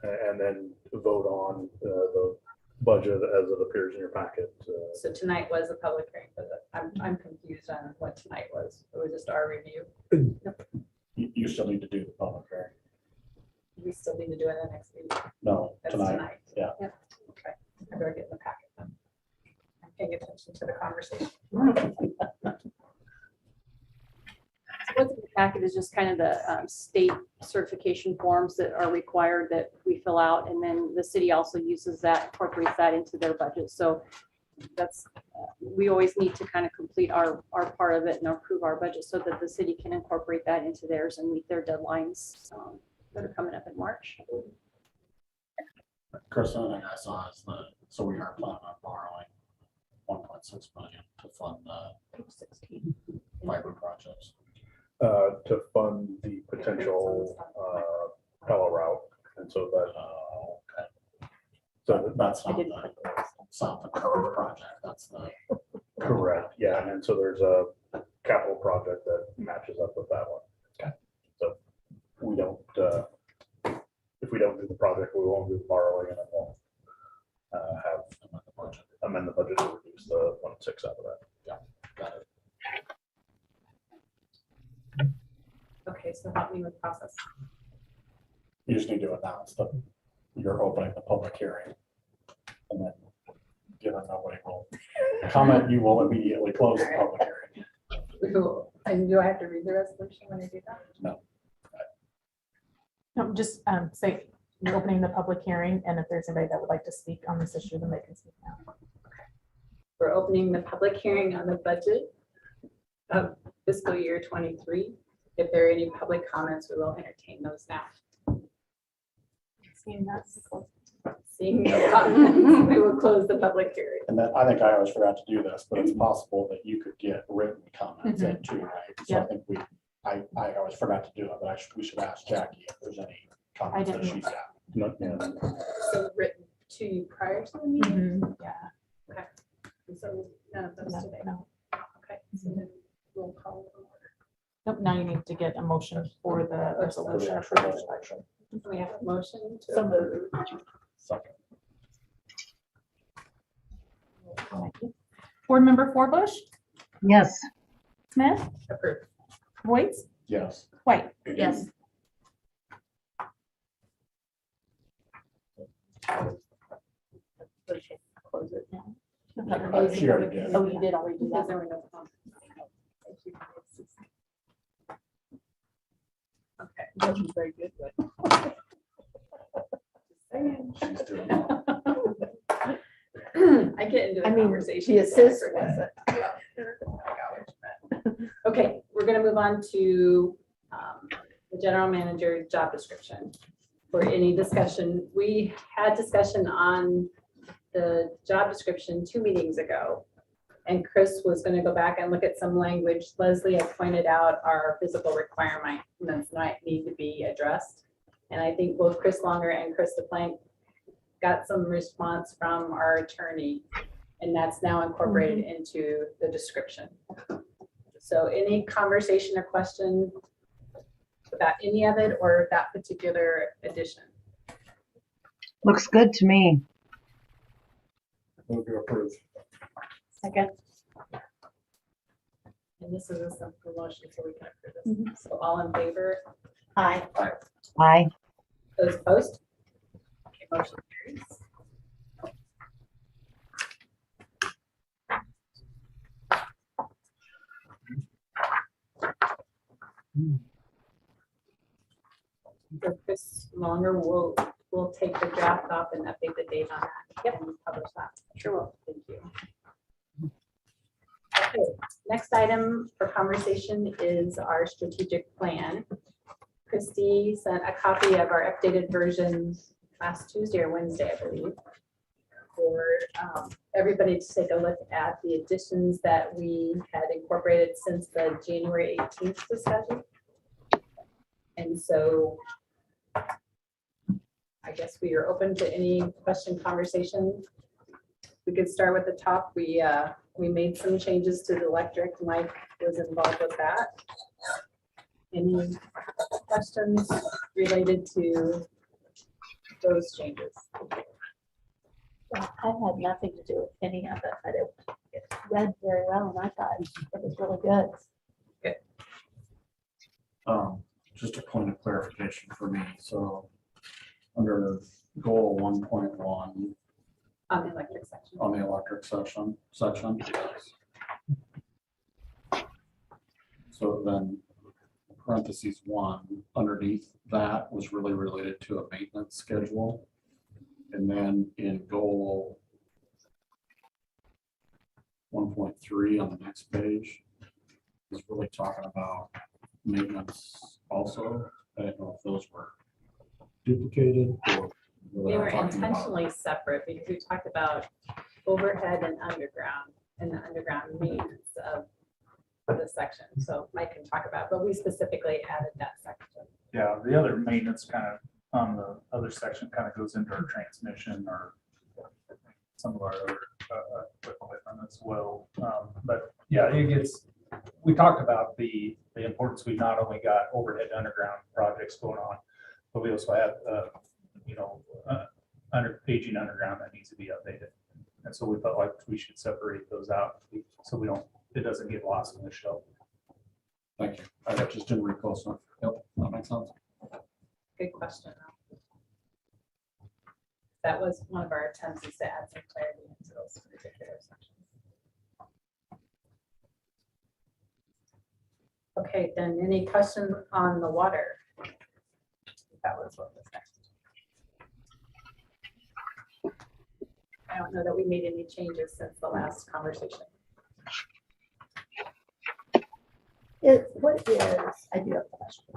And then vote on the budget as it appears in your packet. So tonight was a public hearing for the, I'm confused on what tonight was. It was just our review. You still need to do the public hearing. We still need to do it in the next meeting. No, That's tonight. tonight. Yeah. Yep. Okay. I better get in the packet then. I'm paying attention to the conversation. What's in the packet is just kind of the state certification forms that are required that we fill out, and then the city also uses that, incorporates that into their budget. So that's, we always need to kind of complete our part of it and approve our budget so that the city can incorporate that into theirs and meet their deadlines that are coming up in March. Chris, the other thing I saw is so we are planning on borrowing 1.6 million to fund the Page 16. fiber projects. To fund the potential Pella route. And so that, Okay. so That's I not didn't. the South Dakota project. That's the. correct, yeah. And so there's a capital project that matches up with that one. Okay. So we don't, if we don't do the project, we won't do the borrowing, and it won't have amend the budget to reduce the 1.6 out of that. Got it. Okay, so help me with process. You just need to announce that you're opening the public hearing. And then, given nobody will comment, you will immediately close the public hearing. And do I have to read the resolution when I do that? No, just say you're opening the public hearing, and if there's anybody that would like to speak on this issue, then they can speak now. We're opening the public hearing on the budget of fiscal year 23. If there are any public comments, we will entertain those now. Seeing that, Seeing no comments, we will close the public hearing. And then I think I always forgot to do this, but it's possible that you could get written comments in too, right? So I think I always forgot to do it, but we should ask Jackie if there's any comments that didn't. she's got. Not, yeah. So written to you prior to the meeting. Yeah. And so none of those today. No. Okay. So then we'll call it. Nope, now you need to get a motion for the resolution approval. We have a motion to So approve. Second. Board Member Forbush, Yes. Smith, Approve. Voight, Yes. White. Yes. Close it now. She already did. Oh, you did already do that. There were no comments. Okay, that was very good. but- She's doing I get into I a mean, conversation. she assists so I with forget. I got what you meant. Okay, we're gonna move on to the general manager job description. For any discussion, we had discussion on the job description 2 meetings ago. And Chris was gonna go back and look at some language. Leslie had pointed out our physical requirements might need to be addressed. And I think both Chris Longer and Chris DePlank got some response from our attorney, and that's now incorporated into the description. So any conversation or question about any of it or that particular addition? Looks good to me. Move to approve. Second. And this is a simple motion, so we can approve this. So all in favor? Aye. Aye. Those opposed? Okay, motion carries. So Chris Longer will take the draft off and update the date on that. Yep, and publish that. Sure will. Thank you. Okay, next item for conversation is our strategic plan. Christy sent a copy of our updated version last Tuesday or Wednesday, I believe, for everybody to take a look at the additions that we had incorporated since the January 18th discussion. And so I guess we are open to any question, conversation. We could start with the top. We made some changes to the electric. Mike was involved with that. Any questions related to those changes? I had nothing to do with any of it, but it read very well, and I thought it was really good. Just a point of clarification for me. So under goal 1.1 On the electric section. on the electric section. So then parentheses 1 underneath that was really related to a maintenance schedule. And then in goal 1.3 on the next page is really talking about maintenance also. I don't know if those were duplicated or. They were intentionally separate because we talked about overhead and the underground maintenance of the section. So Mike can talk about, but we specifically added that section. Yeah, the other maintenance kind of on the other section kind of goes into our transmission or some of our other equipment as well. But yeah, we talked about the importance. We not only got overhead underground projects going on, but we also have, aging underground that needs to be updated. And so we felt like we should separate those out so it doesn't get lost in the shelf. Thank you. I just didn't read close enough. Yep, that makes sense. Good question. That was one of our attempts is to add some clarity into those particular sections. Okay, then any questions on the water? That was what was next. I don't know that we made any changes since the last conversation. What is, I do have a question.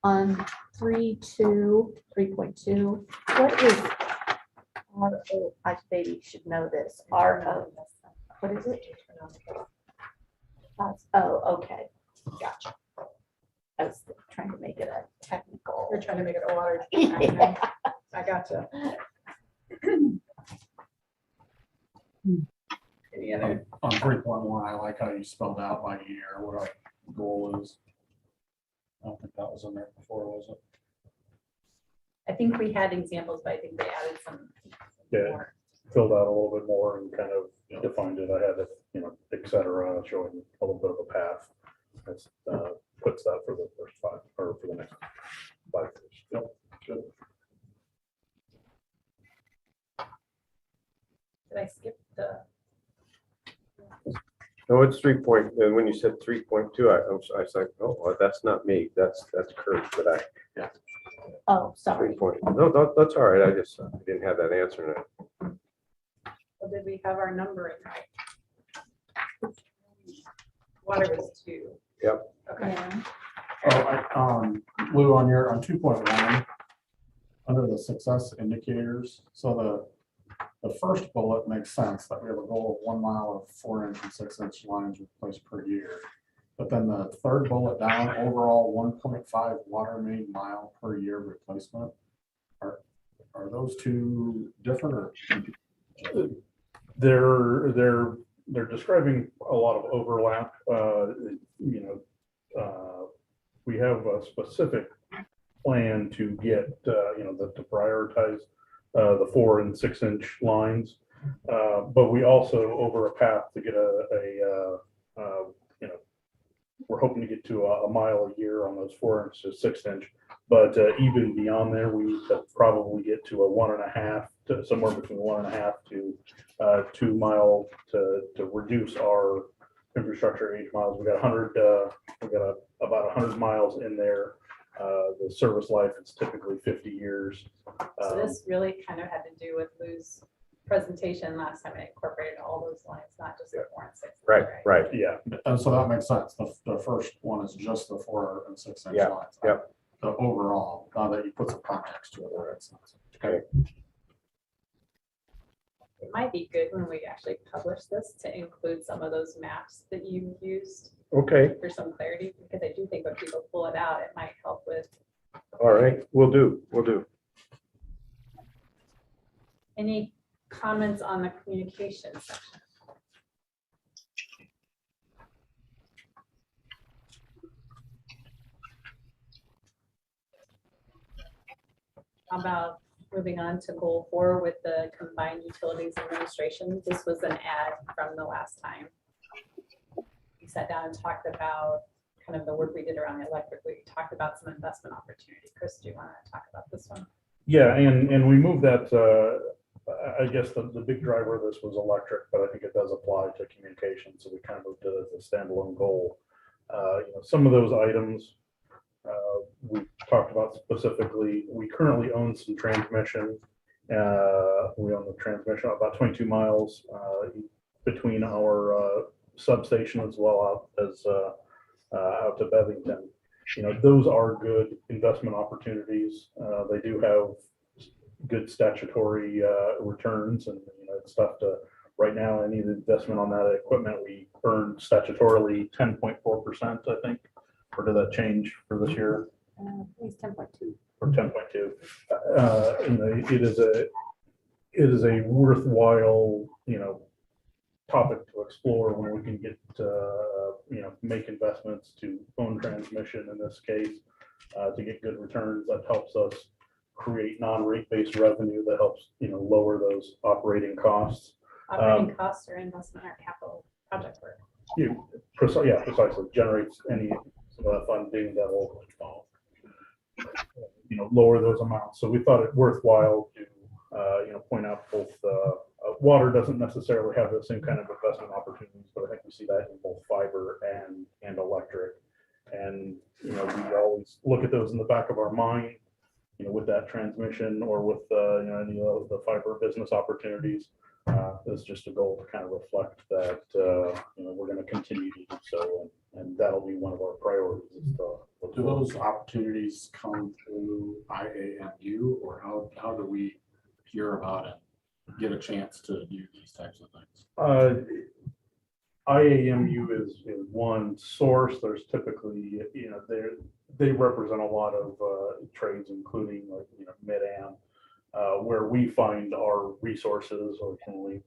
On 3.2, what is RO, I maybe should know this, RO, what is it? Oh, okay, gotcha. I was trying to make it a technical. We're trying to make it a water. Yeah. I gotcha. Any other? On 3.1, I like how you spelled out by year what our goal is. I don't think that was in there before, was it? I think we had examples, but I think they added some. Yeah. more. Filled out a little bit more and kind of defined it. I had it, et cetera, showing a little bit of a path. That's puts that for the first 5 or for the next 5 years. Yep, good. Did I skip the? No, it's 3 point, and when you said 3.2, I was like, oh, well, that's not me. That's Kurt, but Oh, sorry. 3 point. No, that's all right. I just didn't have that answer. Or did we have our numbering right? Water was 2. Yep. Okay. Yeah. Lou, on 2.1, under the success indicators, so the first bullet makes sense that we have a goal of 1 mile of 4-inch and 6-inch lines replaced per year. But then the third bullet down, overall 1.5 water main mile per year replacement. Are those two different or? They're describing a lot of overlap. We have a specific plan to get, to prioritize the 4- and 6-inch lines. But we also, over a path to get we're hoping to get to a mile a year on those 4-inch to 6-inch. But even beyond there, we could probably get to a 1.5 to somewhere between 1.5 to 2 mile to reduce our infrastructure age miles. We got 100, we got about 100 miles in there. The service life is typically 50 years. So this really kind of had to do with Lou's presentation last time. It incorporated all those lines, not just the 4 and 6. Right. Yeah. And so that makes sense. The first one is just the 4 and 6 inch Yeah, lines. yep. The overall, now that you put some context to it, there makes sense. Okay. It might be good when we actually publish this to include some of those maps that you used Okay, for some clarity, because I do think when people pull it out, it might help with all right, we'll do. any comments on the communication section. How about moving on to goal 4 with the combined utilities administration? This was an ad from the last time. We sat down and talked about kind of the work we did around the electric. We talked about some investment opportunity. Chris, do you want to talk about this one? Yeah, and we moved that, I guess the big driver of this was electric, but I think it does apply to communication. So we kind of moved it as a standalone goal. Some of those items we talked about specifically. We currently own some transmission. We own the transmission about 22 miles between our substation as well as out to Bevington. Those are good investment opportunities. They do have good statutory returns, and it's tough to right now. Any of the investment on that equipment, we earned statutorily 10.4%, I think. Or did that change for this year? It's 10.2. Or 10.2. It is a worthwhile topic to explore when we can get make investments to own transmission in this case to get good returns. That helps us create non-rate based revenue that helps lower those operating costs. Operating costs or investment or capital project work. Precisely generates some of that funding that will lower those amounts. So we thought it worthwhile to point out both water doesn't necessarily have the same kind of investment opportunities, but I think we see that in both fiber and electric. And we always look at those in the back of our mind, with that transmission or with any of the fiber business opportunities. It's just a goal to kind of reflect that we're going to continue to do so, and that'll be one of our priorities. Do those opportunities come through IAMU, or how do we hear about it, get a chance to do these types of things? IAMU is one source. There's typically, they represent a lot of trades, including mid-am, where we find our resources. Or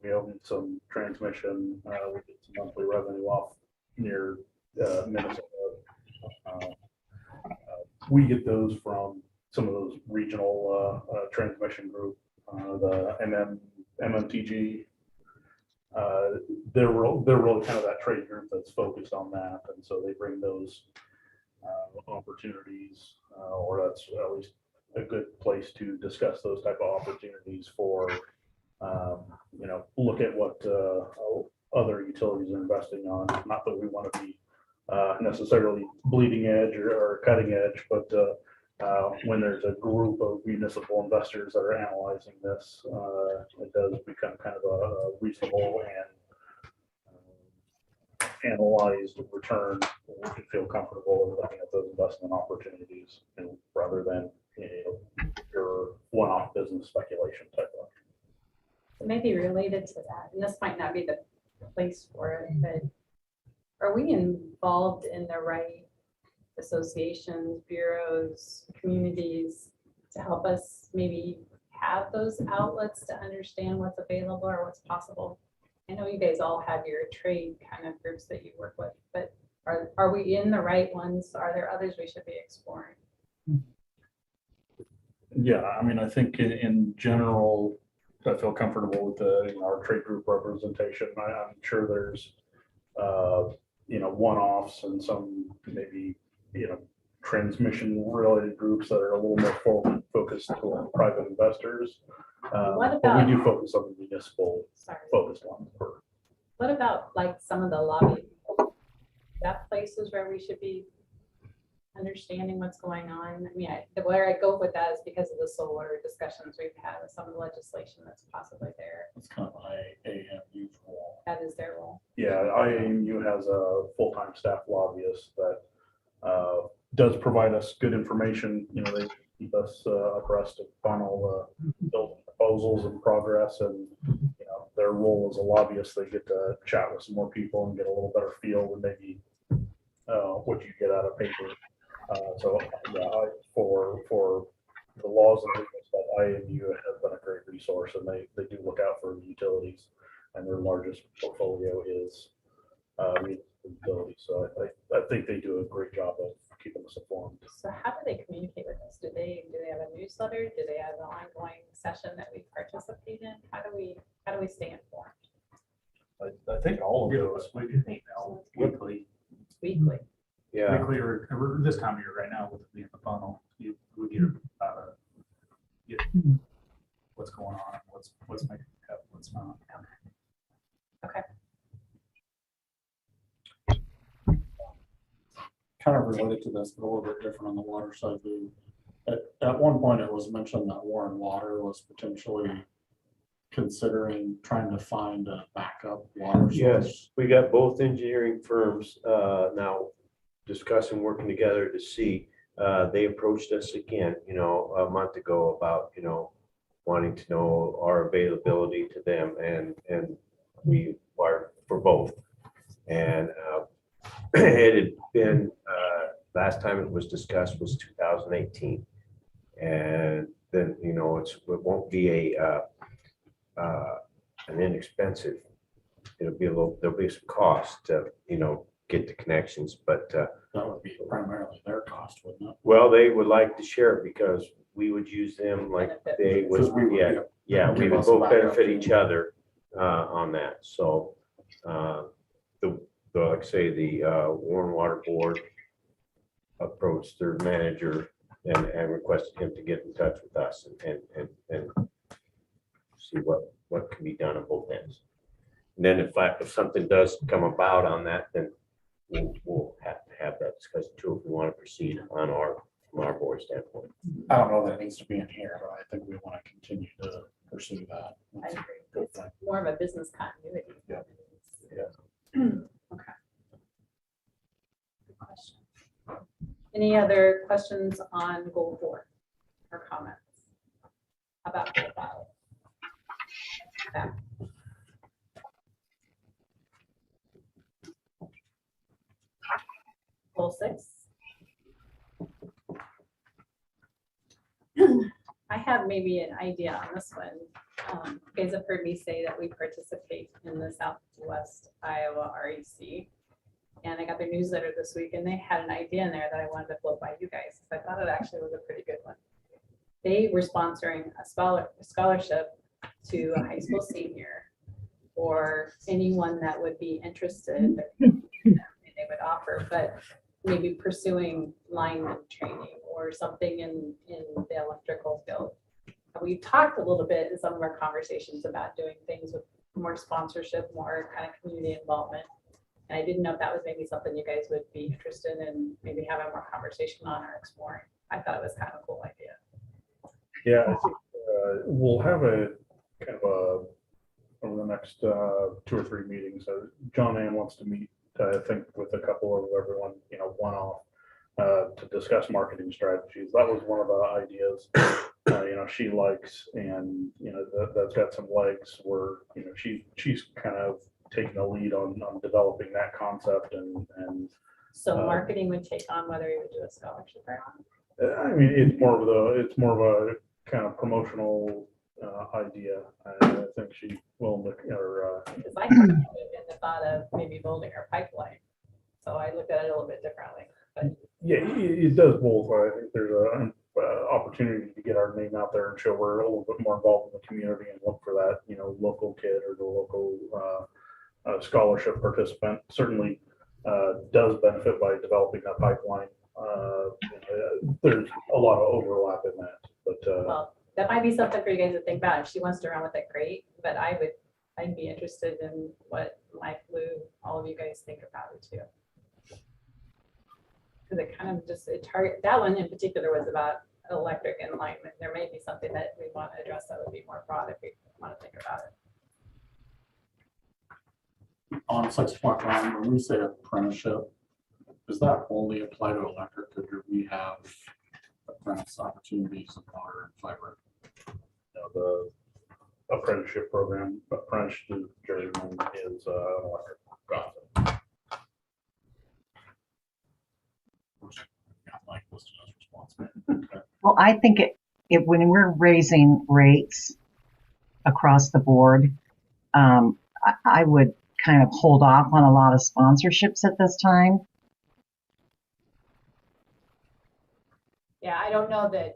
we own some transmission. We get some monthly revenue off near Minnesota. We get those from some of those regional transmission group, the MMTG. They're really kind of that trade group that's focused on that, and so they bring those opportunities, or that's at least a good place to discuss those type of opportunities for look at what other utilities are investing on. Not that we want to be necessarily bleeding edge or cutting edge, but when there's a group of municipal investors that are analyzing this, it does become kind of a reasonable and analyzed return. We can feel comfortable in looking at those investment opportunities, rather than your one-off business speculation type of. Maybe related to that, and this might not be the place for it, but are we involved in the right associations, bureaus, communities to help us maybe have those outlets to understand what's available or what's possible? I know you guys all have your trade kind of groups that you work with, but are we in the right ones? Are there others we should be exploring? Yeah, I think in general, I feel comfortable with our trade group representation. I'm sure there's one-offs and some maybe transmission related groups that are a little more focused on private investors. What But we about- do focus on the municipal Sorry. focused ones. What about like some of the lobby? That places where we should be understanding what's going on. I mean, where I go with that is because of the solar discussions we've had with some of the legislation that's possibly there. It's kind of AMU's role. That is their role. Yeah, IAMU has a full-time staff lobbyist that does provide us good information. You know, they keep us abreast on all the building proposals and progress, and you know, their role as a lobbyist, they get to chat with some more people and get a little better feel than maybe what you get out of paper. So yeah, for the laws and rules, that IAMU has been a great resource, and they do look out for the utilities, and their largest portfolio is utilities. So I think they do a great job of keeping us informed. So how do they communicate with us? Do they have a newsletter? Do they have an ongoing session that we participate in? How do we stay informed? I think all of those, we can email weekly, Weekly. Yeah, weekly or this time of year right now with it being the funnel, we get what's going on, what's making it happen, what's not. Kind of related to this, but a little bit different on the water side. At one point, it was mentioned that Warren Water was potentially considering trying to find a backup water source. yes, we got both engineering firms now discussing, working together to see. They approached us again, you know, a month ago about, you know, wanting to know our availability to them, and we are for both. And it had been, last time it was discussed was 2018. And then, you know, it won't be an inexpensive, there'll be some cost to, you know, get the connections, but That would be primarily their cost, wouldn't it? well, they would like to share it because we would use them like they would, Because we would, yeah. Yeah, we give would us a both backup benefit too. each other on that. So like I say, the Warren Water Board approached their manager and requested him to get in touch with us and see what can be done on both ends. And then if something does come about on that, then we'll have to have that discussion too if we want to proceed on from our board standpoint. I don't know that it needs to be in here, but I think we want to continue to pursue that. I That's a agree. good It's thing. more of a business continuity. Yeah. Okay. Good question. Any other questions on goal 4 or comments about goal 5? Okay. Goal 6. I have maybe an idea on this one. You guys have heard me say that we participate in the Southwest Iowa REC. And I got their newsletter this week, and they had an idea in there that I wanted to float by you guys. I thought it actually was a pretty good one. They were sponsoring a scholarship to a high school senior or anyone that would be interested that they would offer, but maybe pursuing lineman training or something in the electrical field. We talked a little bit in some of our conversations about doing things with more sponsorship, more kind of community involvement. And I didn't know if that was maybe something you guys would be interested in, maybe having more conversation on or exploring. I thought it was kind of a cool idea. Yeah, I think we'll have a kind of over the next 2 or 3 meetings. John Ann wants to meet, I think, with a couple of everyone, you know, one-off to discuss marketing strategies. That was one of the ideas, you know, she likes, and you know that's got some legs. Where you know she's kind of taking the lead on developing that concept and. So marketing would take on whether you would do a scholarship or not. I mean, it's more of a kind of promotional idea. I think she will look or Because I kind of in the thought of maybe building our pipeline. So I looked at it a little bit differently. But yeah, it does both. I think there's an opportunity to get our name out there and show we're a little bit more involved in the community and look for that, you know, local kid or the local scholarship participant. Certainly does benefit by developing that pipeline. You know, there's a lot of overlap in that, but, Well, that might be something for you guys to think about. If she wants to run with it, great, but I'd be interested in what Mike, Lou, all of you guys think about it too. Because it kind of just, that one in particular was about electric and linemen. There may be something that we want to address that would be more broad if we want to think about it. On 6.1, when we say apprenticeship, does that only apply to electric, or do we have apprentice opportunities in water and fiber? the apprenticeship program, apprentice to journeyman is electric. Gotcha. Like listed as responsible. Well, I think when we're raising rates across the board, I would kind of hold off on a lot of sponsorships at this time. Yeah, I don't know that,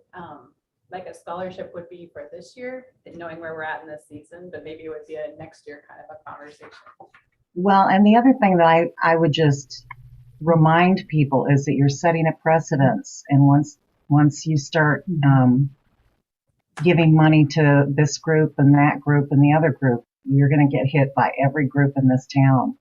like a scholarship would be for this year, knowing where we're at in this season, but maybe it would be a next year kind of a conversation. Well, and the other thing that I would just remind people is that you're setting a precedence, and once you start giving money to this group and that group and the other group, you're going to get hit by every group in this town.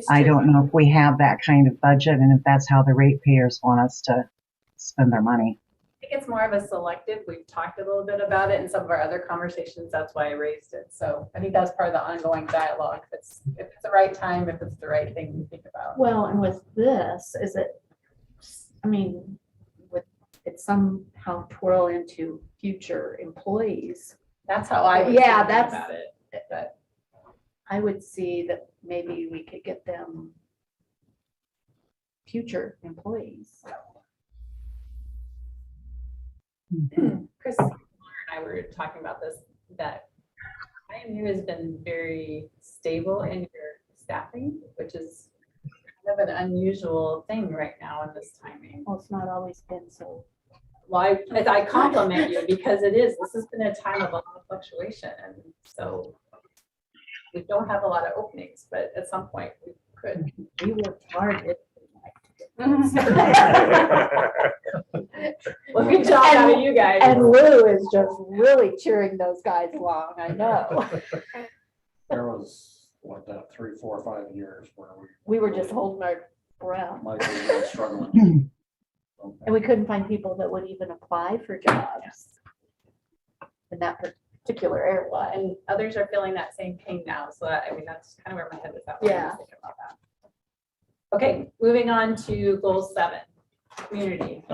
I don't know if we have that kind of budget and if that's how the ratepayers want us to spend their money. I think it's more of a selective. We've talked a little bit about it in some of our other conversations. That's why I raised it. So I think that's part of the ongoing dialogue. If it's the right time, if it's the right thing to think about. Well, and with this, would it somehow twirl into future employees? That's how I would Yeah, think that's- about it. But I would see that maybe we could get them future employees. Chris and I were talking about this, that IMU has been very stable in your staffing, which is kind of an unusual thing right now in this timing. Well, it's not always been so. Well, I compliment you because this has been a time of a lot of fluctuation. And so we don't have a lot of openings, but at some point we could. We worked hard. Well, good job out of you guys. And Lou is just really cheering those guys along, I know. There was, what, that 3, 4, 5 years where We were just holding our breath. Mike was really struggling. And we couldn't find people that would even apply for jobs in that particular area. And others are feeling that same pain now. So that's kind of where my head is at. when I was Yeah. thinking about that. Okay, moving on to goal 7, community.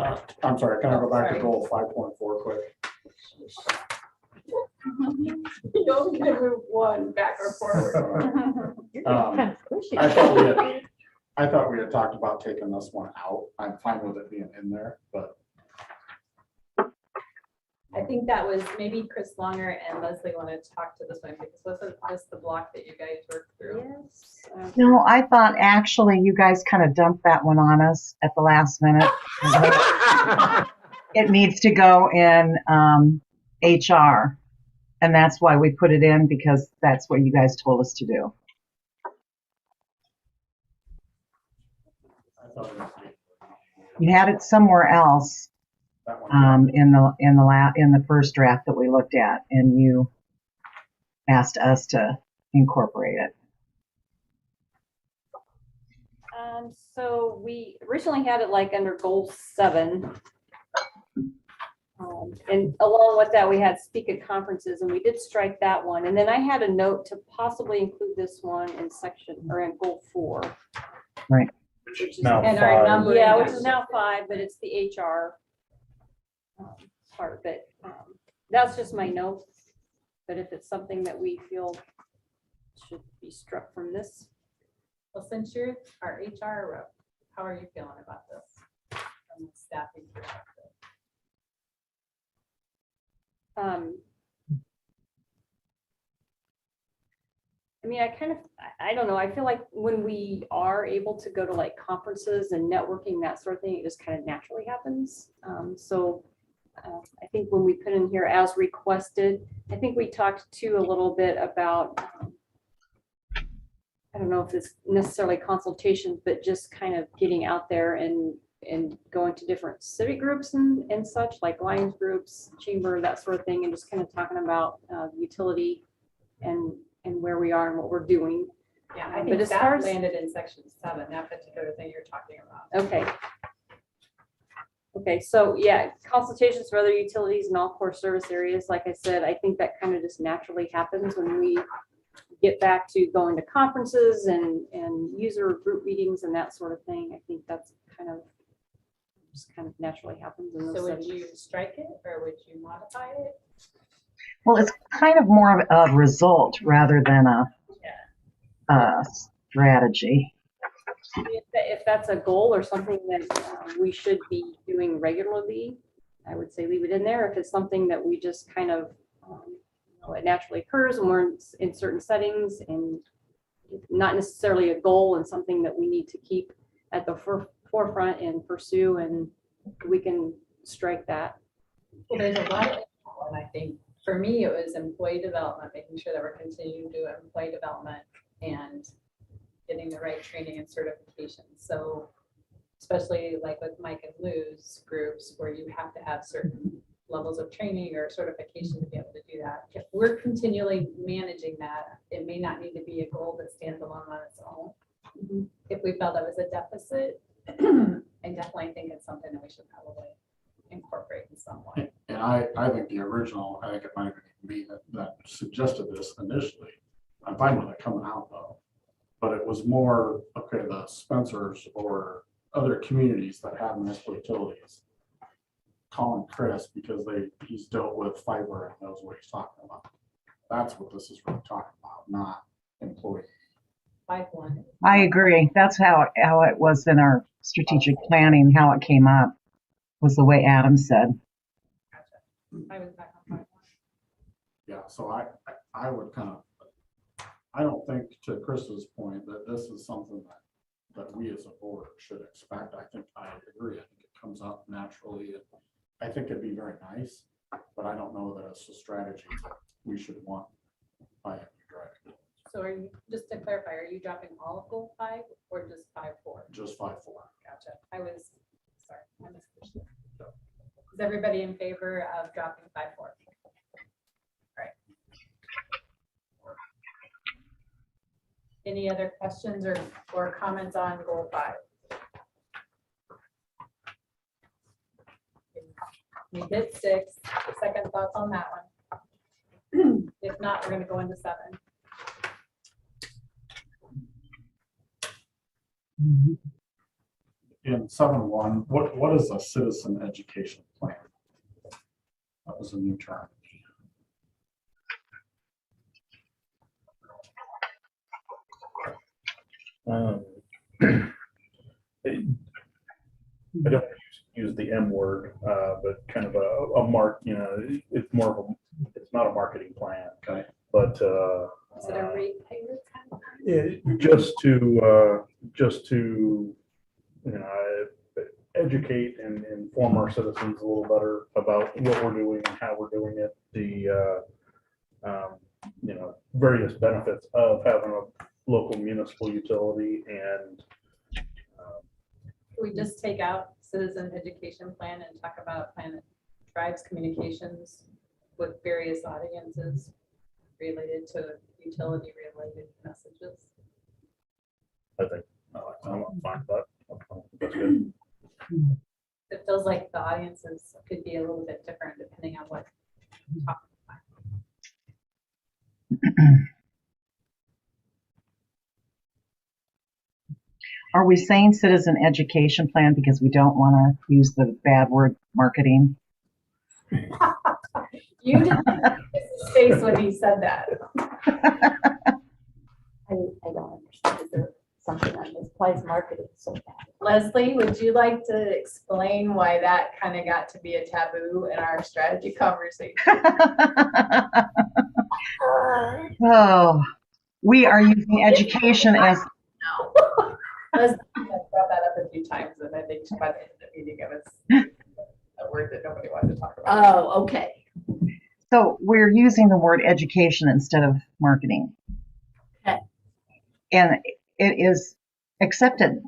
I'm sorry, can I go back Sorry. to goal 5.4 quick? You only can move one back or forward. You're kind of squishy. I thought we had talked about taking this one out. I'm fine with it being in there, but I think that was maybe Chris Longer and Leslie wanted to talk to this one because wasn't this the block that you guys worked through? Yes. No, I thought actually you guys kind of dumped that one on us at the last minute. It needs to go in HR, and that's why we put it in, because that's what you guys told us to do. I thought it was You had it somewhere else that one. in the first draft that we looked at, and you asked us to incorporate it. So we originally had it like under goal 7. And along with that, we had speak at conferences, and we did strike that one. And then I had a note to possibly include this one in in goal 4. Right. Which is Now And our 5. number. Yeah, which is now 5, but it's the HR part. But that's just my note. But if it's something that we feel should be struck from this, Well, since you're our HR rep, how are you feeling about this? From a staffing perspective. I mean, I don't know. I feel like when we are able to go to like conferences and networking, that sort of thing, it just kind of naturally happens. I think when we put in here as requested, I think we talked too a little bit about, I don't know if it's necessarily consultations, but just kind of getting out there and and go into different civic groups and such, like Lions groups, chamber, that sort of thing, and just kind of talking about utility and where we are and what we're doing. Yeah, I But think as far that as- landed in section 7, that particular thing you're talking about. Okay. Okay, so yeah, consultations for other utilities and all core service areas. Like I said, I think that kind of just naturally happens when we get back to going to conferences and user group meetings and that sort of thing. I think that's just kind of naturally happens in those So would settings. you strike it or would you modify it? Well, it's kind of more of a result rather than a strategy. If that's a goal or something that we should be doing regularly, I would say leave it in there. If it's something that we just kind of, it naturally occurs when we're in certain settings and not necessarily a goal and something that we need to keep at the forefront and pursue, and we can strike that. Well, there's a lot of, and I think for me, it was employee development, making sure that we're continuing to do employee development and getting the right training and certification. So especially like with Mike and Lou's groups where you have to have certain levels of training or certification to be able to do that. If we're continually managing that, it may not need to be a goal that stands alone on its own. If we felt that was a deficit, I definitely think it's something that we should probably incorporate in some way. And I think the original, I think it might have been me that suggested this initially. I'm fine with it coming out though. But it was more, okay, the Spencers or other communities that have municipal utilities, calling Chris because he's dealt with fiber and knows what he's talking about. That's what this is really talking about, not employee. 5-1. I agree. That's how it was in our strategic planning, how it came up, was the way Adam said. I was back on 5-1. Yeah, so I would kind of, I don't think, to Chris's point, that this is something that we as a board should expect. I think I agree. I think it comes up naturally. And I think it'd be very nice, but I don't know that it's a strategy that we should want by any direction. So are you, just to clarify, are you dropping all of goal 5 or just 5-4? Just 5-4. Gotcha. I was, sorry, I misunderstood. Is everybody in favor of dropping 5-4? Right. Any other questions or comments on goal 5? We hit 6. Second thoughts on that one? If not, we're going to go into 7. In 7-1, what is a citizen education plan? That was a new term. I don't use the M word, but kind of a it's more of it's not a marketing plan. Okay. But Is it a rate payer kind of? just to educate and inform our citizens a little better about what we're doing and how we're doing it, the various benefits of having a local municipal utility, and Can we just take out citizen education plan and talk about plan that drives communications with various audiences related to utility related messages? I think I'm fine with that. That's good. It feels like the audiences could be a little bit different depending on what topic. Are we saying citizen education plan because we don't want to use the bad word marketing? You didn't make his face when he said that. I don't understand. Is there something on this place marketing so bad? Leslie, would you like to explain why that kind of got to be a taboo in our strategy conversation? Oh, we are using education as No. Leslie brought that up a few times, and I think by the end of the meeting, it was a word that nobody wanted to talk about. Oh, okay. so we're using the word education instead of marketing. And it is accepted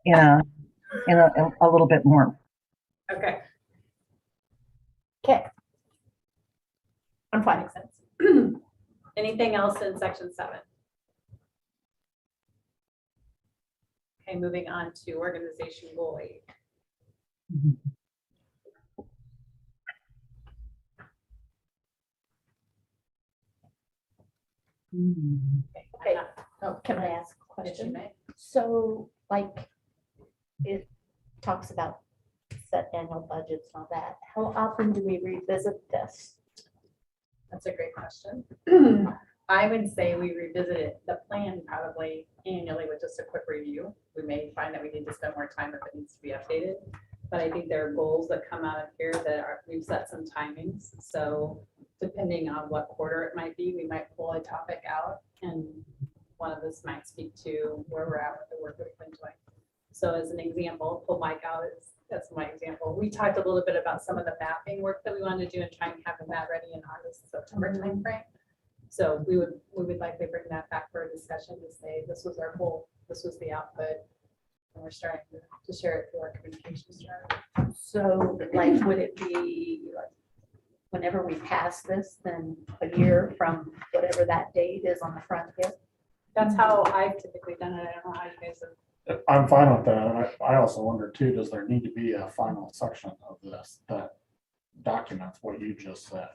in in a little bit more. Okay, Okay, I'm fine. Makes sense. Anything else in section 7? Okay, moving on to organization goal 8. Okay. Oh, Can I ask a Yes, you question? may. So like, it talks about set annual budgets and all that. How often do we revisit this? That's a great question. I would say we revisit it, the plan probably annually with just a quick review. We may find that we need to spend more time if it needs to be updated. But I think there are goals that come out of here that are, we've set some timings. So depending on what quarter it might be, we might pull a topic out and one of us might speak to where we're at with the work we've been doing. So as an example, pull Mike out, that's my example. We talked a little bit about some of the mapping work that we wanted to do and try and have that ready in August, September timeframe. So we would likely bring that back for a discussion to say, this was our goal, this was the output. And we're starting to share it through our communication strategy. So like, would it be like, whenever we pass this, then a year from whatever that date is on the front here? That's how I've typically done it. I don't know how you guys have. I'm fine with that. And I also wonder too, does there need to be a final section of this that documents what you just said?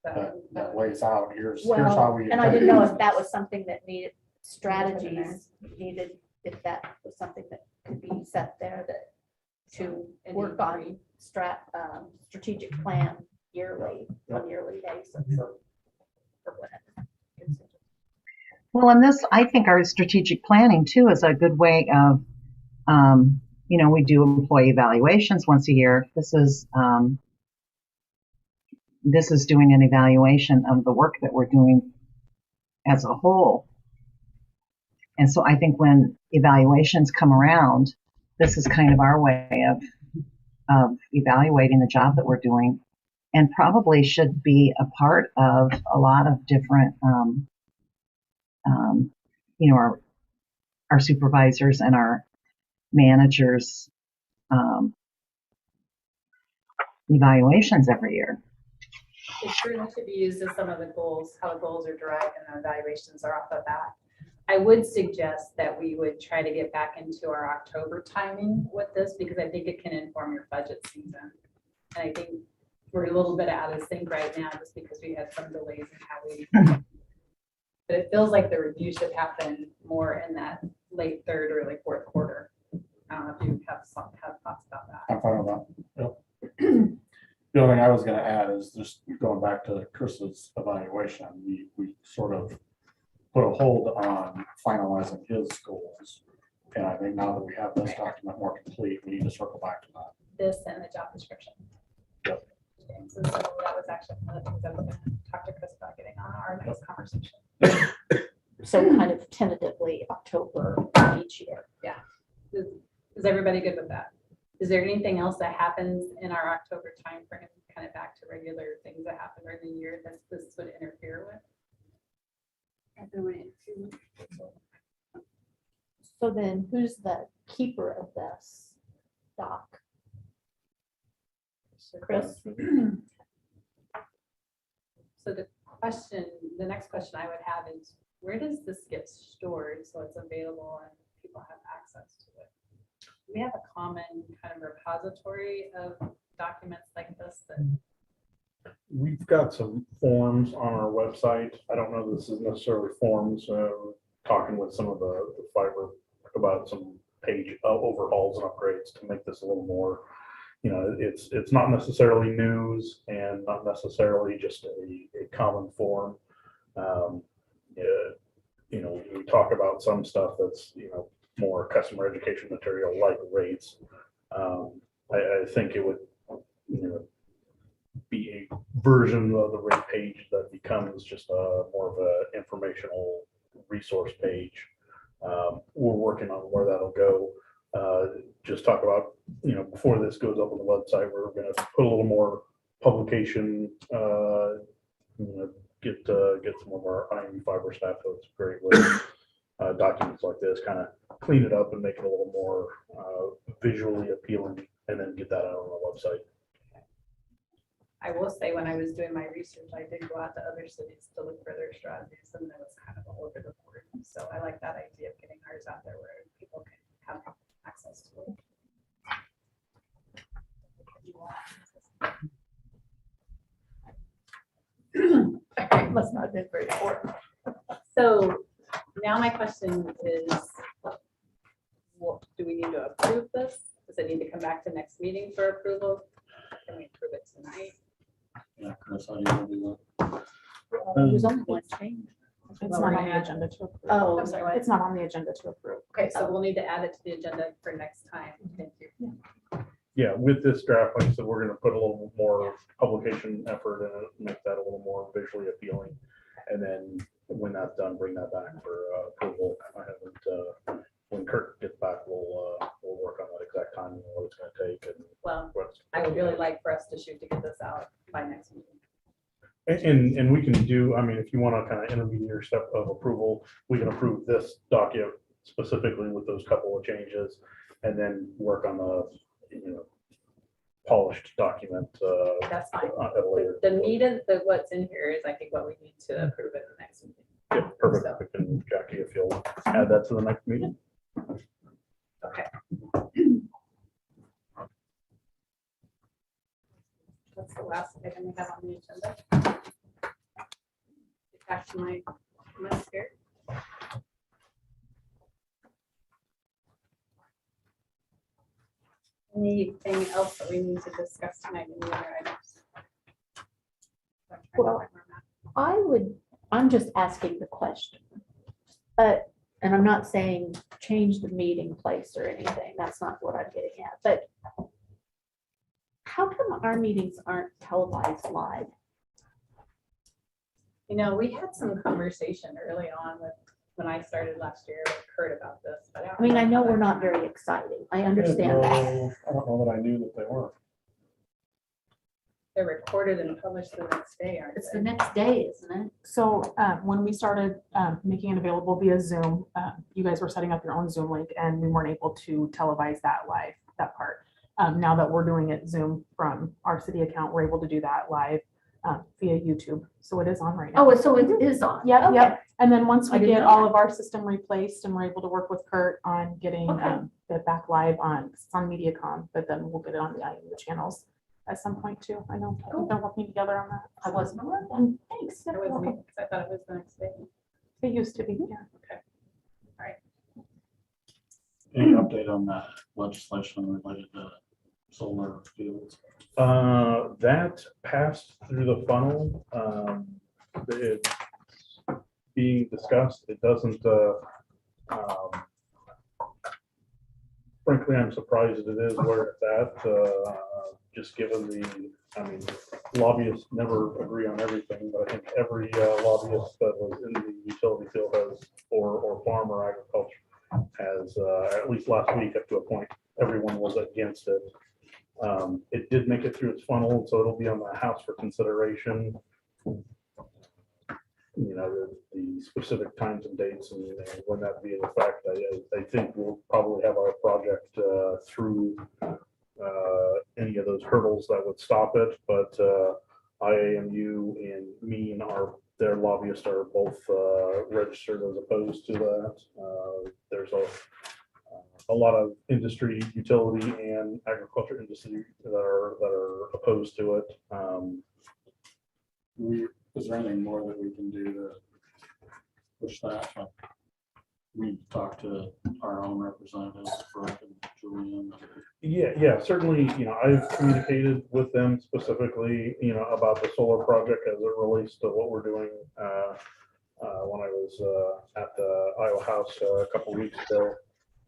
That lays out, here's how Well, we. and I didn't know if that was something that needed strategies needed, if that was something that could be set there that to work on strategic plan yearly, on yearly basis or whatever. Well, and this, I think our strategic planning too is a good way of, we do employee evaluations once a year. This is doing an evaluation of the work that we're doing as a whole. And so I think when evaluations come around, this is kind of our way of evaluating the job that we're doing, and probably should be a part of a lot of different, our supervisors and our managers evaluations every year. It's certainly to be used as some of the goals, how the goals are derived and the evaluations are off of that. I would suggest that we would try to get back into our October timing with this because I think it can inform your budget season. And I think we're a little bit out of sync right now just because we had some delays in how we. But it feels like the review should happen more in that late third or like fourth quarter. I don't know if you have thoughts about that. I'm fine with that. Yep. The only thing I was gonna add is just going back to Chris's evaluation, we sort of put a hold on finalizing his goals. And I think now that we have this document more complete, we need to circle back to that. This and the job description. Yep. And so that was actually one of the things I was gonna talk to Chris about getting on our next conversation. So kind of tentatively October each year. Yeah. Is everybody good with that? Is there anything else that happens in our October timeframe, kind of back to regular things that happen during the year that this would interfere with? So then who's the keeper of this doc? Chris? So the next question I would have is, where does this get stored so it's available and people have access to it? Do we have a common kind of repository of documents like this that We've got some forms on our website. I don't know if this is necessarily forms, talking with some of the fiber about some page overhauls and upgrades to make this a little more, it's not necessarily news and not necessarily just a common form. We talk about some stuff that's, more customer education material like rates. I think it would, be a version of the rate page that becomes just more of a informational resource page. We're working on where that'll go. Just talk about, before this goes up on the website, we're going to put a little more publication, get some of our IMU fiber staff that's great with documents like this, kind of clean it up and make it a little more visually appealing, and then get that out on the website. I will say, when I was doing my research, I did go out to other cities to look for their strategies, and it was kind of all over the board. So I like that idea of getting ours out there where people can have access to it. Must not have been very important. So now my question is, what, do we need to approve this? Does it need to come back to next meeting for approval? Can we approve it tonight? Yeah, Chris, how do you want to do There's only one change. It's Well, not we're on gonna the add- agenda to approve. Oh, I'm sorry, what? It's not on the agenda to approve. Okay, so we'll need to add it to the agenda for next time. Thank you. Yeah, with this draft, like I said, we're gonna put a little more publication effort in it, make that a little more visually appealing. And then when that's done, bring that back for approval. I haven't, when Kurt gets back, we'll work on that exact timing, and what it's gonna take and Well, what's. I would really like for us to shoot to get this out by next meeting. And we can do, I mean, if you want to kind of intermediate step of approval, we can approve this document specifically with those couple of changes, and then work on the, polished document. That's fine. At a later. The meat of what's in here is, I think, what we need to approve at the next meeting. Yeah, perfect. We can, Jackie, if you'll add that to the next meeting. Okay. That's the last item we have on the agenda. Get back to my list here. Anything else that we need to discuss tonight in the other items? Well, I'm just asking the question. But, and I'm not saying change the meeting place or anything, that's not what I'm getting at, but how come our meetings aren't televised live? We had some conversation early on when I started last year with Kurt about this. But I mean, I know we're not very exciting, I understand that. I don't know that I knew that they were. They're recorded and published the next day, aren't It's the they? next day, isn't it? So when we started making it available via Zoom, you guys were setting up your own Zoom link and we weren't able to televise that live, that part. Now that we're doing it Zoom from our city account, we're able to do that live via YouTube. So it is on right now. Oh, so it is on? Yeah, Okay. yeah. And then once I we didn't get know all that. of our system replaced and we're able to work with Kurt on getting Okay. it back live it's on MediaCom, but then we'll get it on the IMU channels at some point too. I know Cool. they're working together on that. I wasn't aware of that. Thanks. It was me, because I thought it was the next day. It used to be, yeah. Any update on that legislation related to solar fields? That passed through the funnel. It's being discussed. It doesn't, frankly, I'm surprised it is where it's at, just given lobbyists never agree on everything, but I think every lobbyist that was in the utility field or farm or agriculture has, at least last week up to a point, everyone was against it. It did make it through its funnel, so it'll be on the House for consideration. The specific times and dates and when that be in effect, I think we'll probably have our project through any of those hurdles that would stop it, but IAMU and MEAN their lobbyists are both registered as opposed to that. There's a lot of industry, utility, and agriculture industry that are opposed to it. Is there anything more that we can do to push that? We talked to our own representatives, Brooke and Julian. Yeah, certainly, I've communicated with them specifically, about the solar project as it relates to what we're doing. When I was at the Iowa House a couple weeks ago,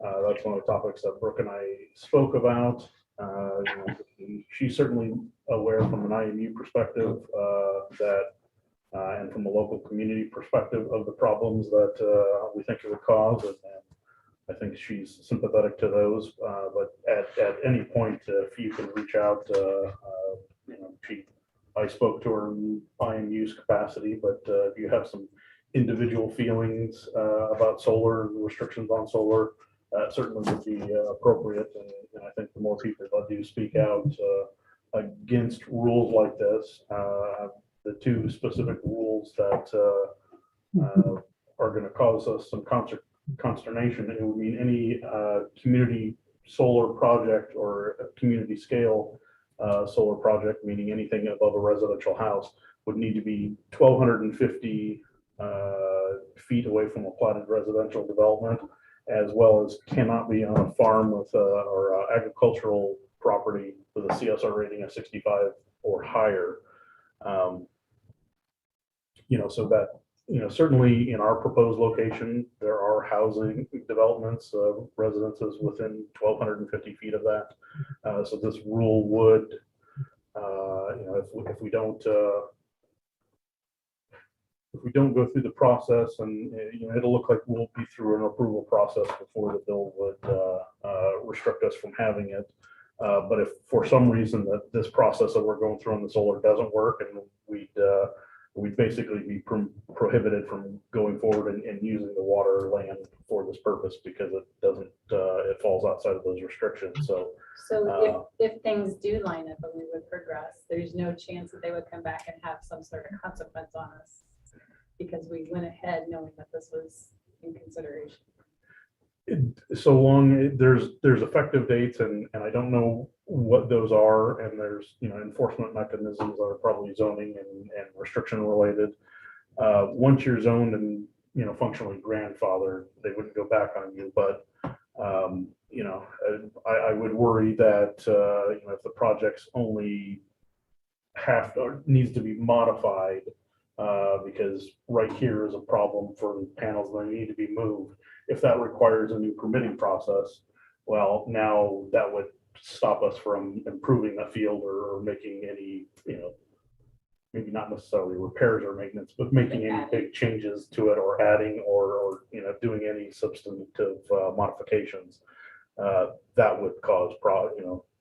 that's one of the topics that Brooke and I spoke about. She's certainly aware from an IMU perspective and from a local community perspective of the problems that we think it would cause. And I think she's sympathetic to those. But at any point, if you can reach out, I spoke to her in IMU's capacity, but if you have some individual feelings about solar and restrictions on solar, certainly would be appropriate. and I think the more people that do speak out against rules like this, the two specific rules that are going to cause us some consternation. It would mean any community solar project or a community scale solar project, meaning anything above a residential house, would need to be 1,250 feet away from a platted residential development, as well as cannot be on a farm with or agricultural property with a CSR rating of 65 or higher. So that, certainly in our proposed location, there are housing developments, residences within 1,250 feet of that. So this rule would, if we don't go through the process, and it'll look like we'll be through an approval process before the bill would restrict us from having it. But if for some reason that this process that we're going through on the solar doesn't work, and we'd basically be prohibited from going forward and using the water land for this purpose, because it doesn't, it falls outside of those restrictions. So if things do line up and we would progress, there's no chance that they would come back and have some sort of consequence on us because we went ahead knowing that this was in consideration. So long there's effective dates, and I don't know what those are, and there's enforcement mechanisms that are probably zoning and restriction related. Once you're zoned and functionally grandfathered, they wouldn't go back on you. But I would worry that if the project's only needs to be modified because right here is a problem for the panels that need to be moved. If that requires a new permitting process, well, now that would stop us from improving the field or making any, maybe not necessarily repairs or maintenance, but making any big changes to it, or adding or doing any substantive modifications. That would cause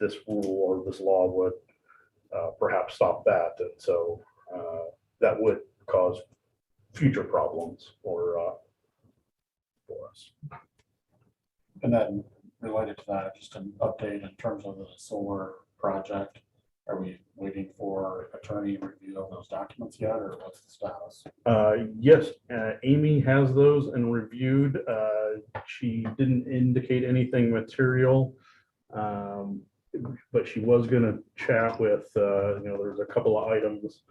this rule or this law would perhaps stop that. And so that would cause future problems for us. And then related to that, just an update in terms of the solar project. Are we waiting for attorney review of those documents yet, or what's the status? Yes, Amy has those and reviewed. She didn't indicate anything material, but she was going to chat with, there's a couple of items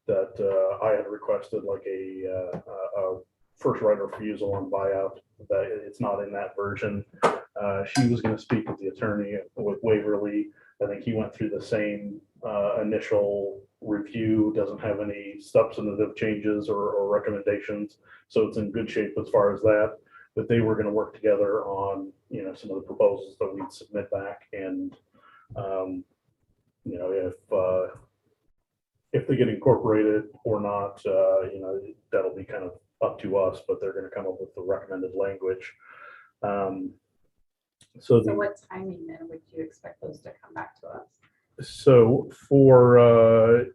that I had requested, like a first right of refusal on buyout, that it's not in that version. She was going to speak with the attorney with Waverly. I think he went through the same initial review, doesn't have any substantive changes or recommendations. So it's in good shape as far as that. But they were going to work together on, some of the proposals that we'd submit back. And, if they get incorporated or not, that'll be kind of up to us, but they're going to come up with the recommended language. So what timing then would you expect those to come back to us? So for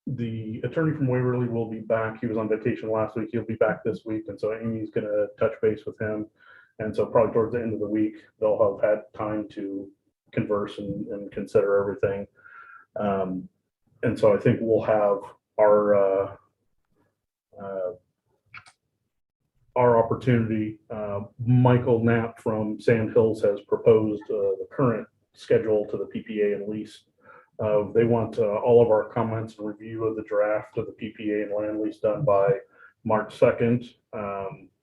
the attorney from Waverly will be back. He was on vacation last week. He'll be back this week. And so Amy's going to touch base with him. And so probably towards the end of the week, they'll have had time to converse and consider everything. And so I think we'll have our opportunity. Michael Knapp from Sand Hills has proposed the current schedule to the PPA and lease. They want all of our comments and review of the draft of the PPA and land lease done by March 2nd.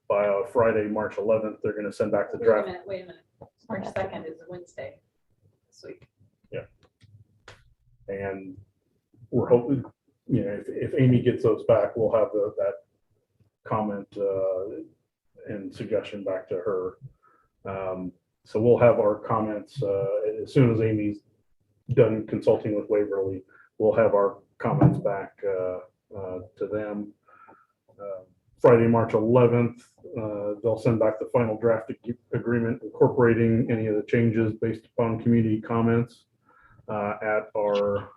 By Friday, March 11th, they're going to send back the draft. Wait a minute. March 2nd is Wednesday this week. Yeah. And we're hoping, if Amy gets those back, we'll have that comment and suggestion back to her. So we'll have our comments as soon as Amy's done consulting with Waverly. We'll have our comments back to them. Friday, March 11th, they'll send back the final draft agreement incorporating any of the changes based upon community comments at our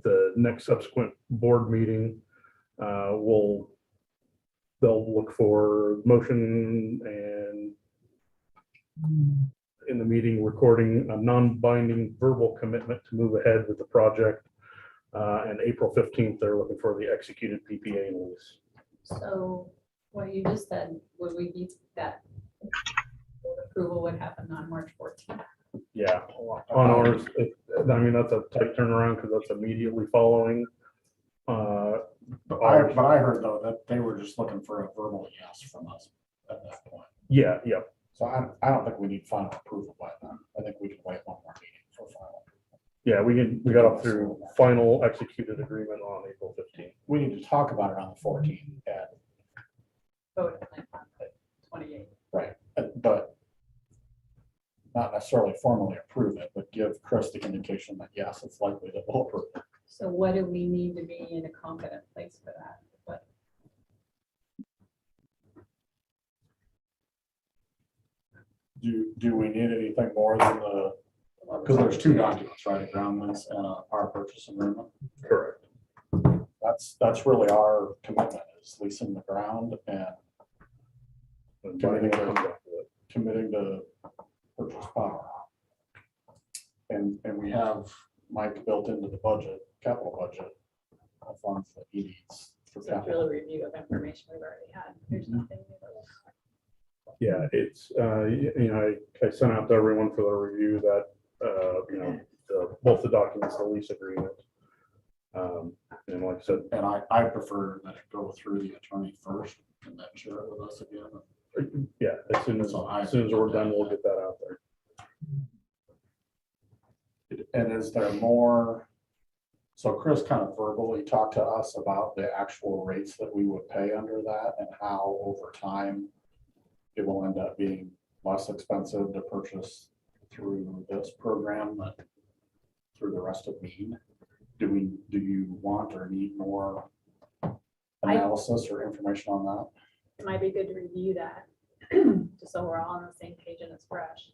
the next subsequent board meeting. They'll look for motion and in the meeting, recording a non-binding verbal commitment to move ahead with the project. And April 15th, they're looking for the executed PPA and lease. So what you just said, would we be that approval would happen on March 14th? Yeah, on ours, I mean, that's a tight turnaround because that's immediately following. But I heard though that they were just looking for a verbal yes from us at that point. Yeah, yeah. So I don't think we need final approval by then. I think we can wait one more meeting for final. Yeah, we got up through final executed agreement on April 15th. We need to talk about it on the 14th, and Vote on the 28th. right, but not necessarily formally approve it, but give Chris the indication that yes, it's likely that we'll approve it. So what do we need to be in a competent place for that? What, Do we need anything more than the, because there's two documents, right, a ground lease and a power purchase agreement? Correct. That's really our commitment, is leasing the ground and And Committing binding to- comes after that. committing to purchase power. And we have Mike built into the budget, capital budget, funds that he needs for so it's capital. really review of information we've already had. There's nothing new. Yeah, it's, I sent out to everyone for the review that, both the documents, the lease agreement. And like I said, And I prefer that it go through the attorney first and then share it with us again. yeah, as soon as we're done, we'll get that out there. And is there more? So Chris kind of verbally talked to us about the actual rates that we would pay under that and how over time it will end up being less expensive to purchase through this program than through the rest of Mead. Do you want or need more analysis or information on that? It might be good to review that, just so we're all on the same page and it's fresh.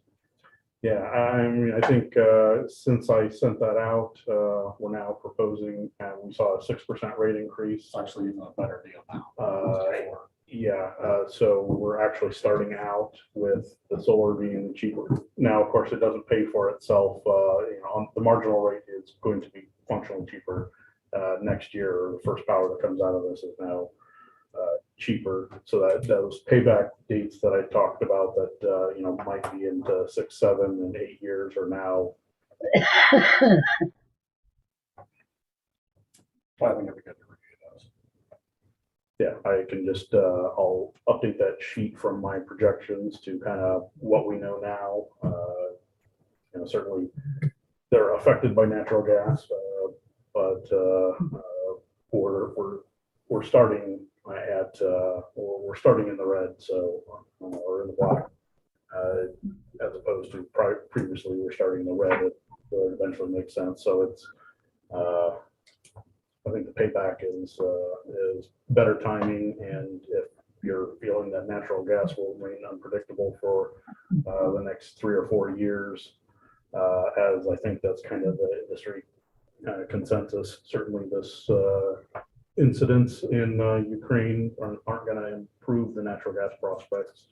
Yeah, I mean, I think since I sent that out, we're now proposing, and we saw a 6% rate increase. It's actually even a better deal now. Yeah, so we're actually starting out with the solar being cheaper. Now, of course, it doesn't pay for itself. The marginal rate is going to be functionally cheaper next year. The first power that comes out of this is now cheaper. So that those payback dates that I talked about that might be into 6, 7, and 8 years are now. Well, I think it'd be good to review those. Yeah, I can just, I'll update that sheet from my projections to kind of what we know now. Certainly they're affected by natural gas, but we're starting at, we're starting in the red, so, or in the black, as opposed to previously we're starting in the red. It would eventually make sense. So it's, I think the payback is better timing, and if you're feeling that natural gas will remain unpredictable for the next 3 or 4 years, as I think that's kind of the industry consensus. Certainly this incidents in Ukraine aren't going to improve the natural gas prospects.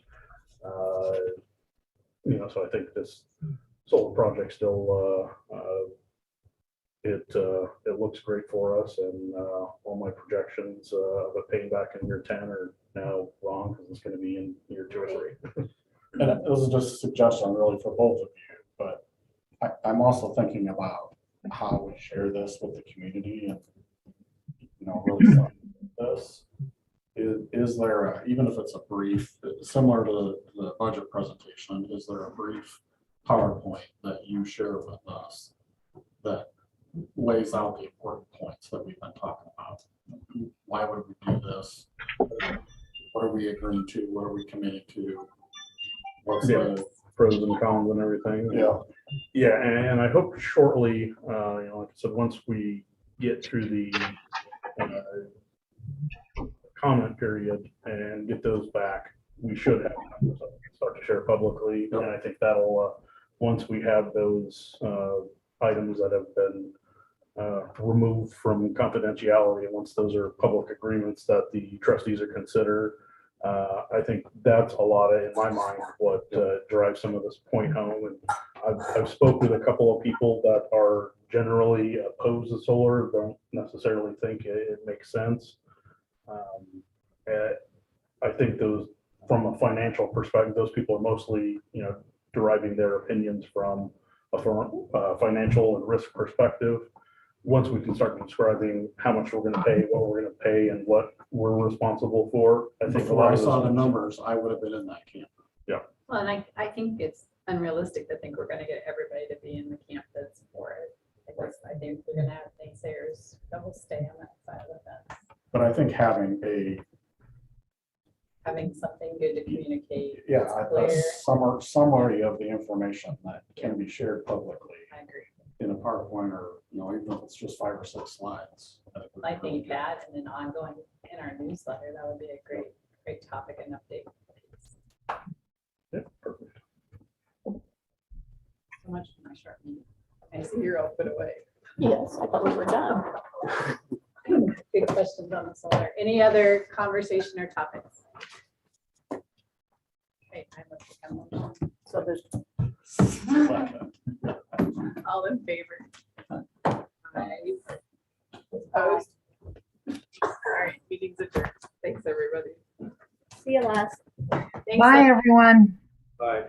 So I think this solar project still it looks great for us, and all my projections of it paying back in year 10 are now wrong because it's going to be in year 2 or 3. And this is just a suggestion really for both of you, but I'm also thinking about how we share this with the community and, really this. Is there, even if it's a brief, similar to the budget presentation, is there a brief PowerPoint that you share with us that lays out the important points that we've been talking about? Why would we do this? What are we agreeing to? What are we committing to? What's the Pros and cons and everything. Yeah. And I hope shortly, like I said, once we get through the comment period and get those back, we should have start to share publicly. And I think that'll, once we have those items that have been removed from confidentiality, and once those are public agreements that the trustees are consider, I think that's a lot of, in my mind, what drives some of this point home. And I've spoke with a couple of people that are generally opposed to solar, don't necessarily think it makes sense. I think those, from a financial perspective, those people are mostly, deriving their opinions from a financial and risk perspective. Once we can start describing how much we're going to pay, what we're going to pay, and what we're responsible for, I think a Before lot I of saw the those- numbers, I would have been in that camp. Well, and I think it's unrealistic to think we're gonna get everybody to be in the camp that's for it. I think we're gonna have naysayers that will stay on that side of the fence. But I think having Something good to communicate. a Clear. summary of the information that can be shared publicly I agree. in a PowerPoint or, even if it's just 5 or 6 slides. would be I really think good. that and then ongoing in our newsletter, that would be a great topic and update. Yeah, perfect. So much for my short meeting. I see you're all put away. Yes, I thought we were done. Good questions on the solar. Any other conversation or topics? Okay, I will take a motion. So there's All in favor? Aye. Opposed? All right, meeting's adjourned. Thanks, everybody. See you last. Thanks, Bye, everyone. Bye.